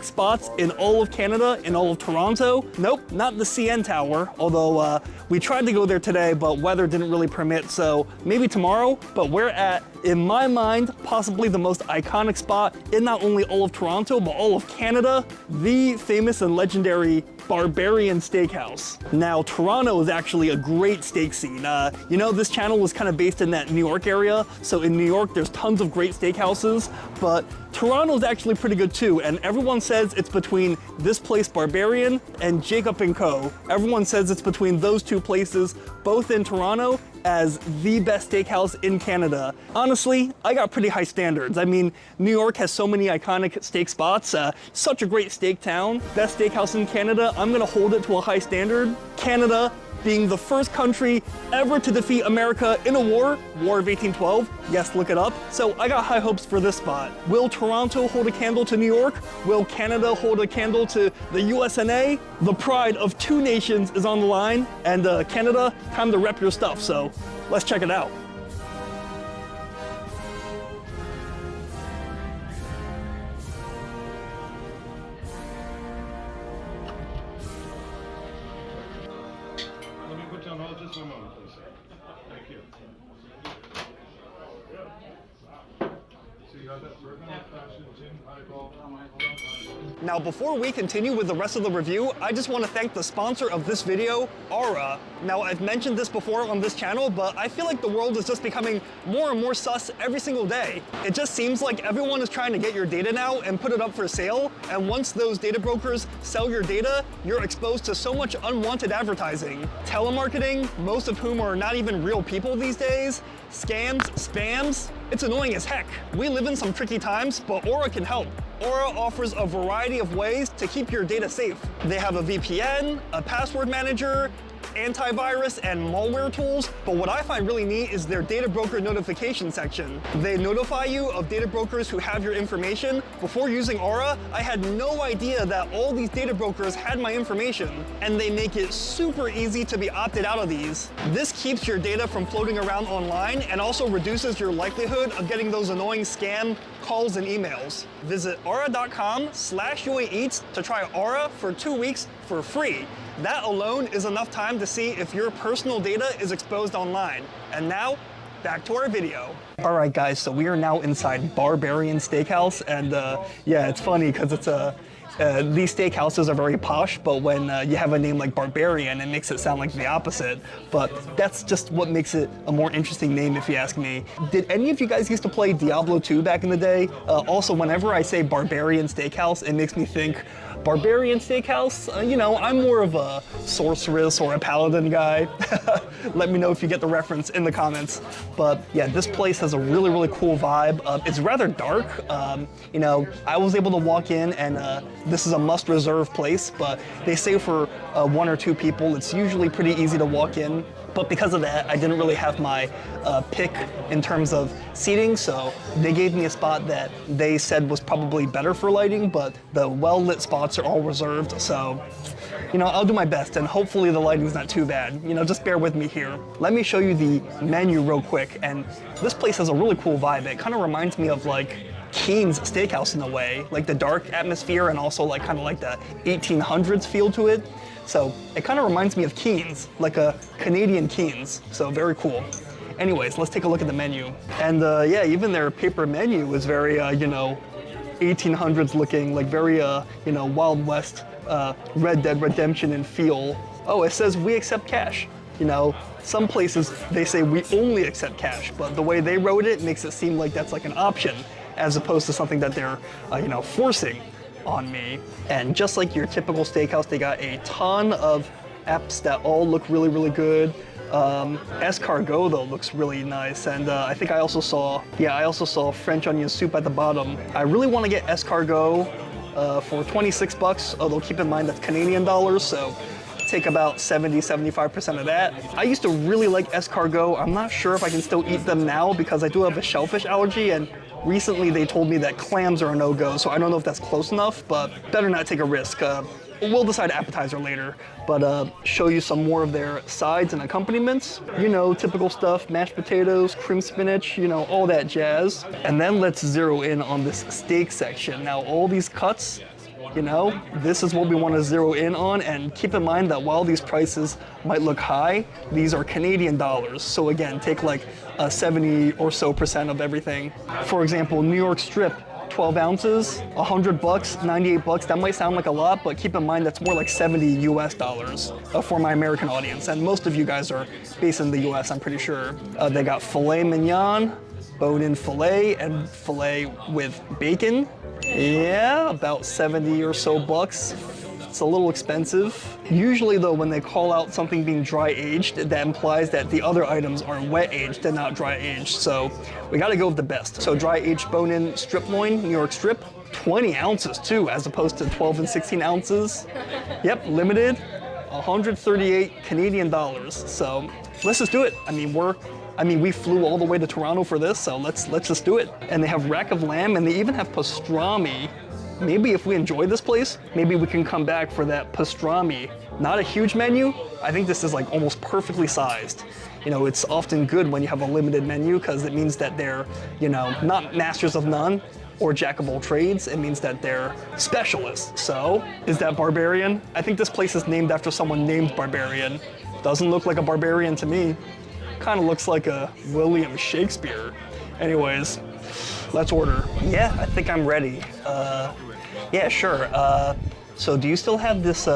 spots in all of Canada, in all of Toronto. Nope, not the CN Tower, although we tried to go there today, but weather didn't really permit, so maybe tomorrow. But we're at, in my mind, possibly the most iconic spot in not only all of Toronto, but all of Canada, the famous and legendary Barbarian Steakhouse. Now, Toronto is actually a great steak scene. You know, this channel was kind of based in that New York area, so in New York, there's tons of great steakhouses, but Toronto's actually pretty good too, and everyone says it's between this place, Barbarian, and Jacob & Co. Everyone says it's between those two places, both in Toronto, as the best steakhouse in Canada. Honestly, I got pretty high standards. I mean, New York has so many iconic steak spots, such a great steak town. Best steakhouse in Canada, I'm gonna hold it to a high standard. Canada being the first country ever to defeat America in a war of 1812. Yes, look it up. So I got high hopes for this spot. Will Toronto hold a candle to New York? Will Canada hold a candle to the USNA? The pride of two nations is on the line, and Canada, time to rep your stuff, so let's check it out. Let me put you on hold just for a moment, please. Thank you. So you got that Bergman fashion gym eyeball. Now, before we continue with the rest of the review, I just want to thank the sponsor of this video, Aura. Now, I've mentioned this before on this channel, but I feel like the world is just becoming more and more sus every single day. It just seems like everyone is trying to get your data now and put it up for sale, and once those data brokers sell your data, you're exposed to so much unwanted advertising. Telemarketing, most of whom are not even real people these days, scams, spams, it's annoying as heck. We live in some tricky times, but Aura can help. Aura offers a variety of ways to keep your data safe. They have a VPN, a password manager, antivirus, and malware tools, but what I find really neat is their data broker notification section. They notify you of data brokers who have your information. Before using Aura, I had no idea that all these data brokers had my information, and they make it super easy to be opted out of these. This keeps your data from floating around online and also reduces your likelihood of getting those annoying scam calls and emails. Visit aura.com/UAEats to try Aura for 2 weeks for free. That alone is enough time to see if your personal data is exposed online. And now, back to our video. All right, guys, so we are now inside Barbarian Steakhouse, and yeah, it's funny because it's these steakhouses are very posh, but when you have a name like Barbarian, it makes it sound like the opposite. But that's just what makes it a more interesting name, if you ask me. Did any of you guys used to play Diablo 2 back in the day? Also, whenever I say Barbarian Steakhouse, it makes me think Barbarian Steakhouse? You know, I'm more of a sorceress or a paladin guy. Let me know if you get the reference in the comments. But yeah, this place has a really, really cool vibe. It's rather dark. You know, I was able to walk in, and this is a must-reserve place, but they say for 1 or 2 people, it's usually pretty easy to walk in. But because of that, I didn't really have my pick in terms of seating, so they gave me a spot that they said was probably better for lighting, but the well-lit spots are all reserved, so, you know, I'll do my best, and hopefully the lighting's not too bad. You know, just bear with me here. Let me show you the menu real quick, and this place has a really cool vibe. It kind of reminds me of, like, Keen's Steakhouse in a way, like the dark atmosphere and also like kind of like the 1800s feel to it. So it kind of reminds me of Keen's, like a Canadian Keen's, so very cool. Anyways, let's take a look at the menu. And yeah, even their paper menu is very, you know, 1800s looking, like very, you know, Wild West, Red Dead Redemption and feel. Oh, it says we accept cash. You know, some places they say we only accept cash, but the way they wrote it makes it seem like that's like an option, as opposed to something that they're, you know, forcing on me. And just like your typical steakhouse, they got a ton of apps that all look really, really good. Escargot though looks really nice, and I think I also saw French onion soup at the bottom. I really want to get escargot for 26 bucks, although keep in mind that's Canadian dollars, so take about 70-75% of that. I used to really like escargot. I'm not sure if I can still eat them now because I do have a shellfish allergy, and recently they told me that clams are a no-go, so I don't know if that's close enough, but better not take a risk. We'll decide appetizer later, but show you some more of their sides and accompaniments. You know, typical stuff, mashed potatoes, cream spinach, you know, all that jazz. And then let's zero in on this steak section. Now, all these cuts, you know, this is what we want to zero in on, and keep in mind that while these prices might look high, these are Canadian dollars. So again, take like 70 or so % of everything. For example, New York strip, 12 ounces, 100 bucks, 98 bucks. That might sound like a lot, but keep in mind that's more like 70 US dollars for my American audience. And most of you guys are based in the US, I'm pretty sure. They got filet mignon, bone-in filet, and filet with bacon. Yeah, about 70 or so bucks. It's a little expensive. Usually though, when they call out something being dry aged, that implies that the other items are wet aged and not dry aged. So we gotta go with the best. So dry aged bone-in strip loin, New York strip, 20 ounces too, as opposed to 12 and 16 ounces. Yep, limited, 138 Canadian dollars. So let's just do it. I mean, we flew all the way to Toronto for this, so let's just do it. And they have rack of lamb, and they even have pastrami. Maybe if we enjoy this place, maybe we can come back for that pastrami. Not a huge menu. I think this is like almost perfectly sized. You know, it's often good when you have a limited menu because it means that they're, you know, not masters of none or jack of all trades. It means that they're specialists. So, is that barbarian? I think this place is named after someone named Barbarian. Doesn't look like a barbarian to me. Kind of looks like a William Shakespeare. Anyways, let's order. Yeah, I think I'm ready. Yeah, sure. So do you still have this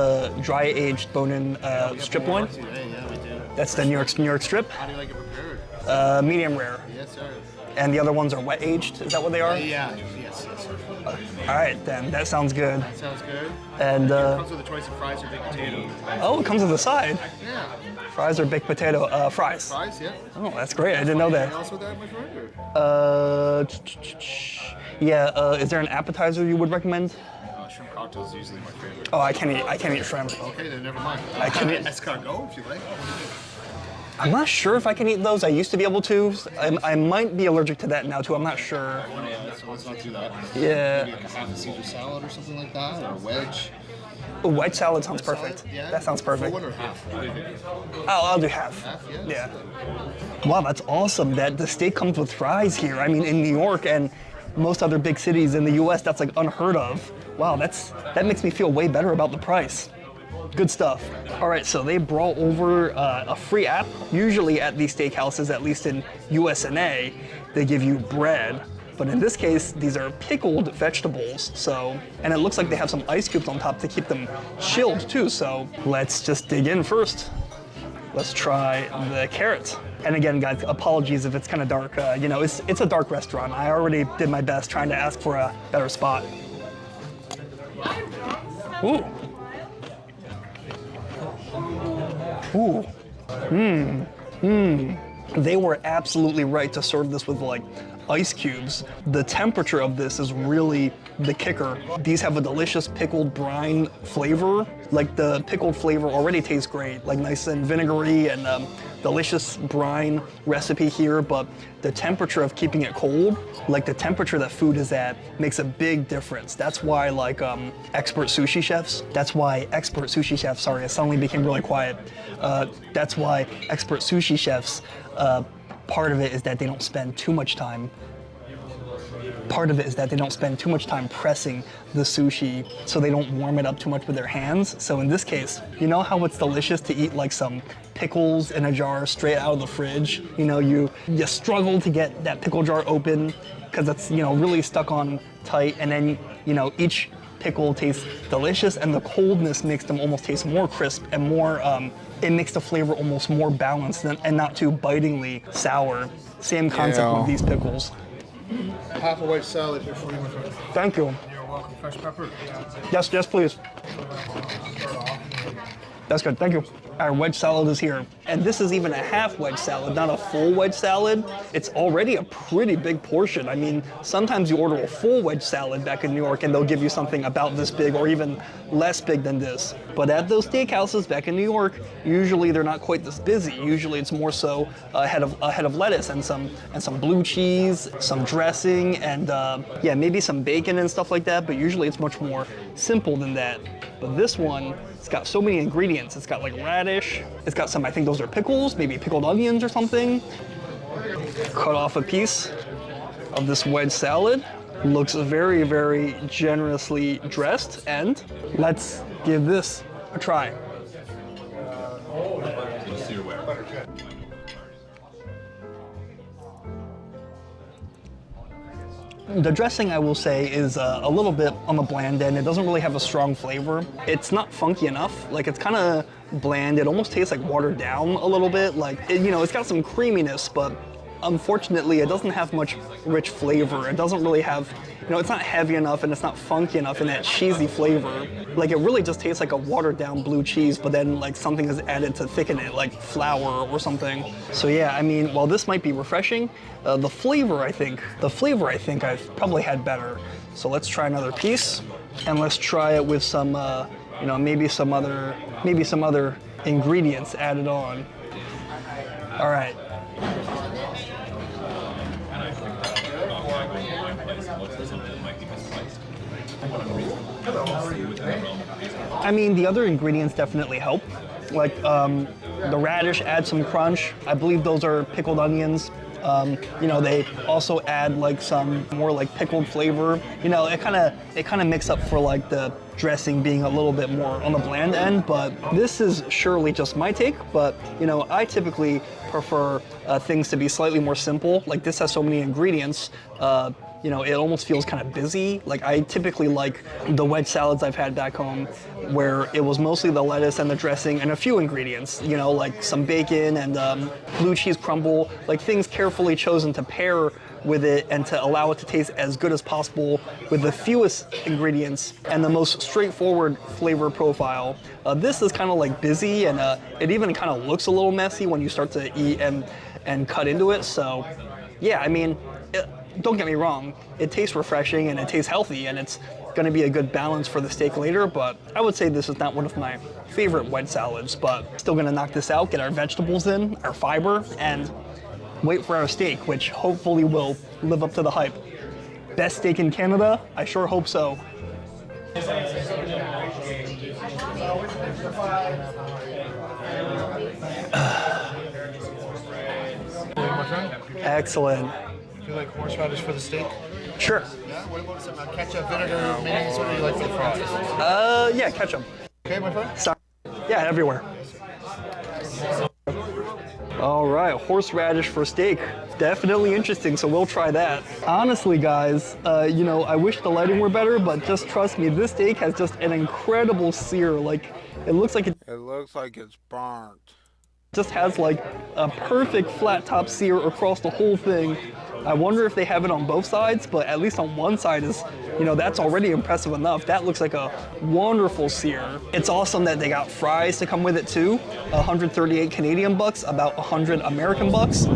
dry aged bone-in strip loin? Yeah, we do. That's the New York strip? How do you like it prepared? Medium rare. Yes, sir. And the other ones are wet aged? Is that what they are? Yeah, yes, sir. All right, then that sounds good. That sounds good. And it comes with a choice of fries or baked potato. Oh, it comes with a side. Yeah. Fries or baked potato? Fries. Fries, yeah. Oh, that's great. I didn't know that. Anything else with that, my friend? Yeah. Is there an appetizer you would recommend? Shrimp cocktail is usually my favorite. Oh, I can't eat shrimp. Okay, then never mind. I can eat escargot if you like. I'm not sure if I can eat those. I used to be able to. I might be allergic to that now too. I'm not sure. So let's not do that. Yeah. Maybe like a half a Caesar salad or something like that, or a wedge. A wedge salad sounds perfect. Yeah. That sounds perfect. Full one or half? I'll do half. Half, Yeah. Wow, that's awesome that the steak comes with fries here. I mean, in New York and most other big cities in the U.S., that's like unheard of. Wow, that makes me feel way better about the price. Good stuff. All right, so they brought over a free app. Usually at these steakhouses, at least in US&A, they give you bread. But in this case, these are pickled vegetables. So, and it looks like they have some ice cubes on top to keep them chilled too. So let's just dig in first. Let's try the carrots. And again, guys, apologies if it's kind of dark. You know, it's a dark restaurant. I already did my best trying to ask for a better spot. Ooh. Ooh. They were absolutely right to serve this with like ice cubes. The temperature of this is really the kicker. These have a delicious pickled brine flavor. Like the pickled flavor already tastes great, like nice and vinegary and delicious brine recipe here, but the temperature of keeping it cold, like the temperature that food is at, makes a big difference. That's why like expert sushi chefs, sorry, I suddenly became really quiet. That's why expert sushi chefs, part of it is that they don't spend too much time pressing the sushi so they don't warm it up too much with their hands. So in this case, you know how it's delicious to eat like some pickles in a jar straight out of the fridge? You know, you struggle to get that pickle jar open because it's, you know, really stuck on tight, and then, you know, each pickle tastes delicious and the coldness makes them almost taste more crisp and more, it makes the flavor almost more balanced and not too bitingly sour. Same concept with these pickles. Half a white salad here for you, my friend. Thank you. You're welcome. Fresh pepper? Yes, please. That's good, thank you. Our wedge salad is here. And this is even a half wedge salad, not a full wedge salad. It's already a pretty big portion. I mean, sometimes you order a full wedge salad back in New York and they'll give you something about this big or even less big than this. But at those steakhouses back in New York, usually they're not quite this busy. Usually it's more so a head of lettuce and some blue cheese, some dressing, and yeah, maybe some bacon and stuff like that, but usually it's much more simple than that. But this one, it's got so many ingredients. It's got like radish. It's got some, I think those are pickles, maybe pickled onions or something. Cut off a piece of this wedge salad. Looks very, very generously dressed, and let's give this a try. The dressing, I will say, is a little bit on the bland end. It doesn't really have a strong flavor. It's not funky enough. Like, it's kind of bland. It almost tastes like watered down a little bit. Like, you know, it's got some creaminess, but unfortunately, it doesn't have much rich flavor. It doesn't really have, it's not heavy enough and it's not funky enough in that cheesy flavor. Like, it really just tastes like a watered down blue cheese, but then like something is added to thicken it, like flour or something. So yeah, I mean, while this might be refreshing, the flavor I think I've probably had better. So let's try another piece, and let's try it with some, maybe some other ingredients added on. All right. I mean, the other ingredients definitely help. Like the radish adds some crunch. I believe those are pickled onions. They also add like some more like pickled flavor. It kind of makes up for like the dressing being a little bit more on the bland end. But this is surely just my take. But I typically prefer things to be slightly more simple. Like this has so many ingredients. It almost feels kind of busy. Like I typically like the wedge salads I've had back home where it was mostly the lettuce and the dressing and a few ingredients, like some bacon and blue cheese crumble, like things carefully chosen to pair with it and to allow it to taste as good as possible with the fewest ingredients and the most straightforward flavor profile. This is kind of like busy, and it even kind of looks a little messy when you start to eat and cut into it. So yeah, I mean, don't get me wrong, it tastes refreshing and it tastes healthy and it's gonna be a good balance for the steak later, but I would say this is not one of my favorite wedge salads, but still gonna knock this out, get our vegetables in, our fiber, and wait for our steak, which hopefully will live up to the hype. Best steak in Canada? I sure hope so. Excellent. Do you like horseradish for the steak? Sure. Yeah, what about some ketchup, vinegar, mayonnaise? What do you like for the fries? Yeah, ketchup. Okay, my friend? Sorry. Yeah, everywhere. All right, horseradish for steak. Definitely interesting, so we'll try that. Honestly, guys, I wish the lighting were better, but just trust me, this steak has just an incredible sear. Like, it looks like it's burnt. Just has like a perfect flat top sear across the whole thing. I wonder if they have it on both sides, but at least on one side is, that's already impressive enough. That looks like a wonderful sear. It's awesome that they got fries to come with it too. 138 Canadian bucks, about 100 American bucks.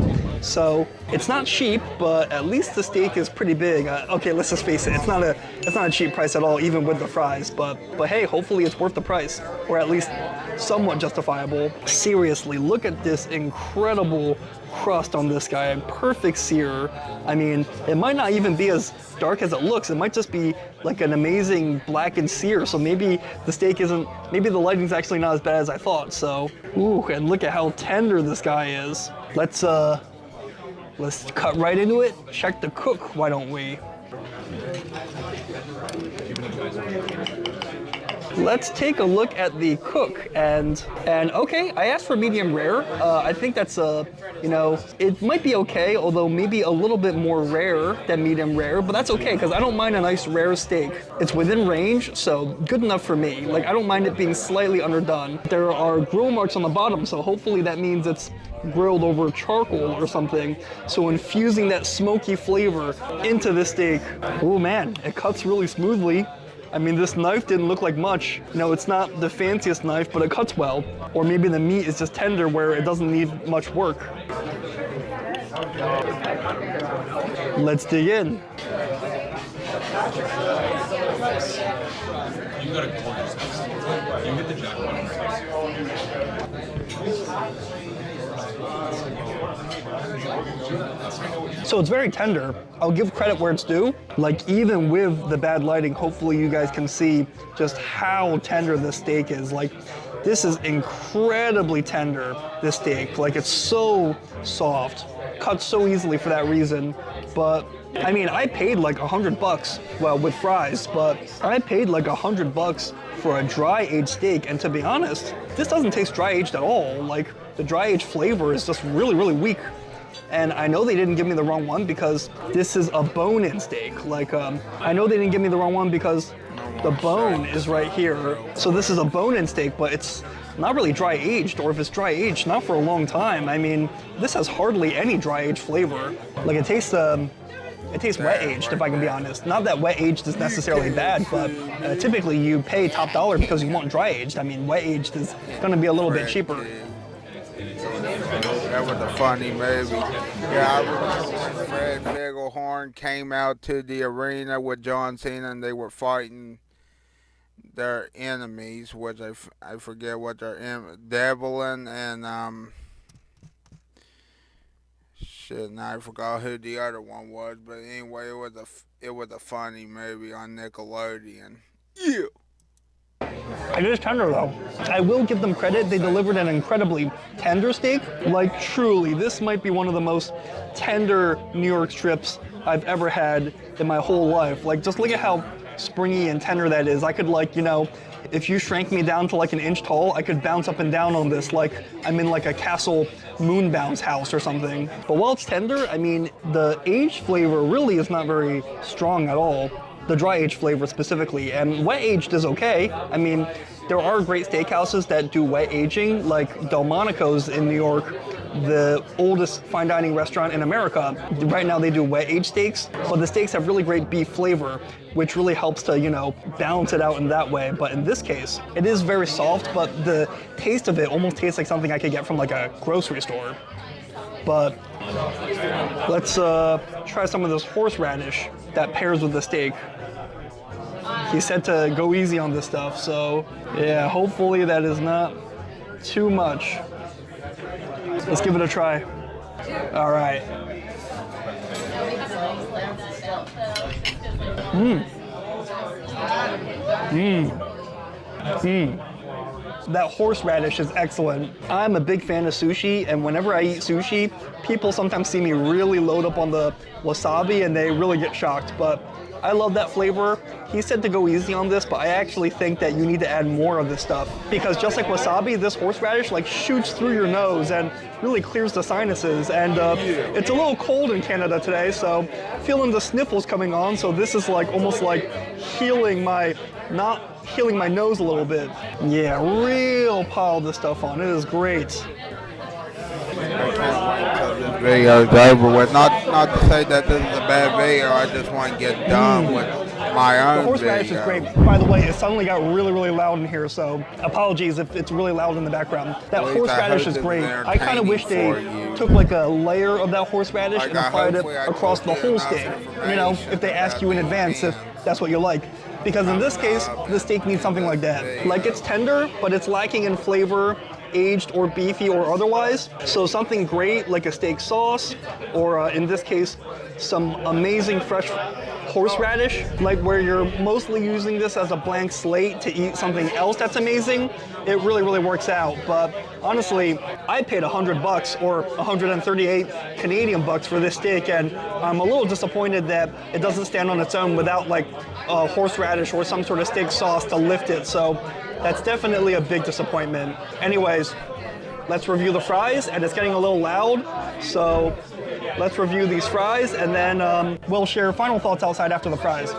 So it's not cheap, but at least the steak is pretty big. Okay, let's just face it, it's not a cheap price at all, even with the fries. But hey, hopefully it's worth the price, or at least somewhat justifiable. Seriously, look at this incredible crust on this guy, perfect sear. I mean, it might not even be as dark as it looks. It might just be like an amazing blackened sear. So maybe maybe the lighting's actually not as bad as I thought. So, ooh, and look at how tender this guy is. Let's cut right into it. Check the cook, why don't we? Let's take a look at the cook, and okay, I asked for medium rare. I think that's it might be okay, although maybe a little bit more rare than medium rare, but that's okay because I don't mind a nice rare steak. It's within range, so good enough for me. Like, I don't mind it being slightly underdone. There are grill marks on the bottom, so hopefully that means it's grilled over charcoal or something. So infusing that smoky flavor into the steak. Oh man, it cuts really smoothly. I mean, this knife didn't look like much. It's not the fanciest knife, but it cuts well. Or maybe the meat is just tender where it doesn't need much work. Let's dig in. You gotta hold yourself. You hit the jackpot. So it's very tender. I'll give credit where it's due. Like, even with the bad lighting, hopefully you guys can see just how tender this steak is. Like, this is incredibly tender, this steak. Like, it's so soft, cuts so easily for that reason. But I mean, I paid like $100, well, with fries, but I paid like $100 for a dry aged steak. And to be honest, this doesn't taste dry aged at all. Like, the dry aged flavor is just really, really weak. And I know they didn't give me the wrong one because this is a bone-in steak. Like, I know they didn't give me the wrong one because the bone is right here. So this is a bone-in steak, but it's not really dry aged, or if it's dry aged, not for a long time. I mean, this has hardly any dry aged flavor. Like it tastes wet aged, if I can be honest. Not that wet aged is necessarily bad, but typically you pay top dollar because you want dry aged. I mean, wet aged is going to be a little bit cheaper. That was a funny movie. Yeah, I remember when Fred Figglehorn came out to the arena with John Cena and they were fighting their enemies, which I forget what their Devlin and shit. Now I forgot who the other one was, but anyway, it was a funny movie on Nickelodeon. Yeah. It is tender though. I will give them credit, they delivered an incredibly tender steak. Like truly, this might be one of the most tender New York strips I've ever had in my whole life. Like just look at how springy and tender that is. I could like, you know, if you shrank me down to like an inch tall, I could bounce up and down on this like I'm in like a castle moon bounce house or something. But while it's tender, I mean, the aged flavor really is not very strong at all. The dry aged flavor specifically, and wet aged is okay. I mean, there are great steakhouses that do wet aging, like Delmonico's in New York, the oldest fine dining restaurant in America. Right now they do wet aged steaks, but the steaks have really great beef flavor, which really helps to, you know, balance it out in that way. But in this case, it is very soft, but the taste of it almost tastes like something I could get from like a grocery store. But let's try some of this horseradish that pairs with the steak. He said to go easy on this stuff, so yeah, hopefully that is not too much. Let's give it a try. All right. That horseradish is excellent. I'm a big fan of sushi, and whenever I eat sushi, people sometimes see me really load up on the wasabi and they really get shocked, but I love that flavor. He said to go easy on this, but I actually think that you need to add more of this stuff, because just like wasabi, this horseradish like shoots through your nose and really clears the sinuses, and it's a little cold in Canada today, so feeling the sniffles coming on, so this is like almost like healing my nose a little bit. Yeah, real pile of this stuff on. It is great. Video's over with. Not to say that this is a bad video, I just want to get done with my own The horseradish video. is great. By the way, it suddenly got really, really loud in here, so apologies if it's really loud in the background. That At least I horseradish hope is it's great. I kind of wish they entertaining for you. took like a layer of that horseradish Like and I applied it hopefully I across told the you whole enough steak. You know, if they ask you in advance if that's what you like. Because in this case, the steak needs something like that. Like it's tender, but it's lacking in flavor, aged or beefy or otherwise. So something great like a steak sauce, or in this case, some amazing fresh horseradish, like where you're mostly using this as a blank slate to eat something else that's amazing, it really, really works out. But honestly, I paid $100 or 138 Canadian bucks for this steak, and I'm a little disappointed that it doesn't stand on its own without like a horseradish or some sort of steak sauce to lift it. So that's definitely a big disappointment. Anyways, let's review the fries, and it's getting a little loud, so let's review these fries, and then we'll share final thoughts outside after the fries.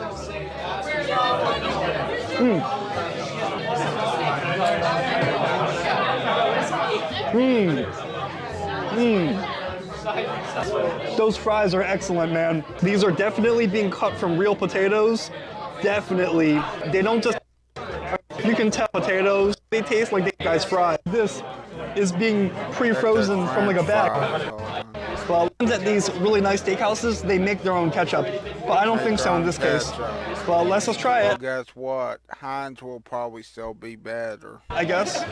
Those fries are excellent, man. These are definitely being cut from real potatoes. Definitely. They don't just, you can tell potatoes, they taste like they guys fries. This is being pre-frozen from like a bag. But ones at these really nice steakhouses, they make their own ketchup. But I don't think so in this case. But let's just try Well, it, guess what? Heinz will probably still be better. I guess.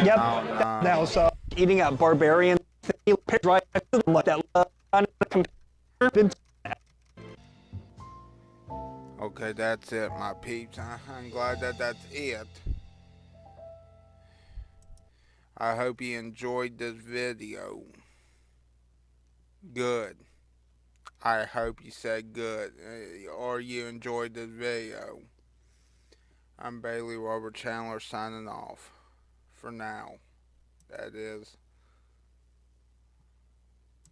Yep. Now, so eating at Barbarian, dry like that. Okay, that's it, my peeps. I'm glad that that's it. I hope you enjoyed this video. Good. I hope you said good, or you enjoyed this video. I'm Bailey Robert Chandler signing off. For now. That is.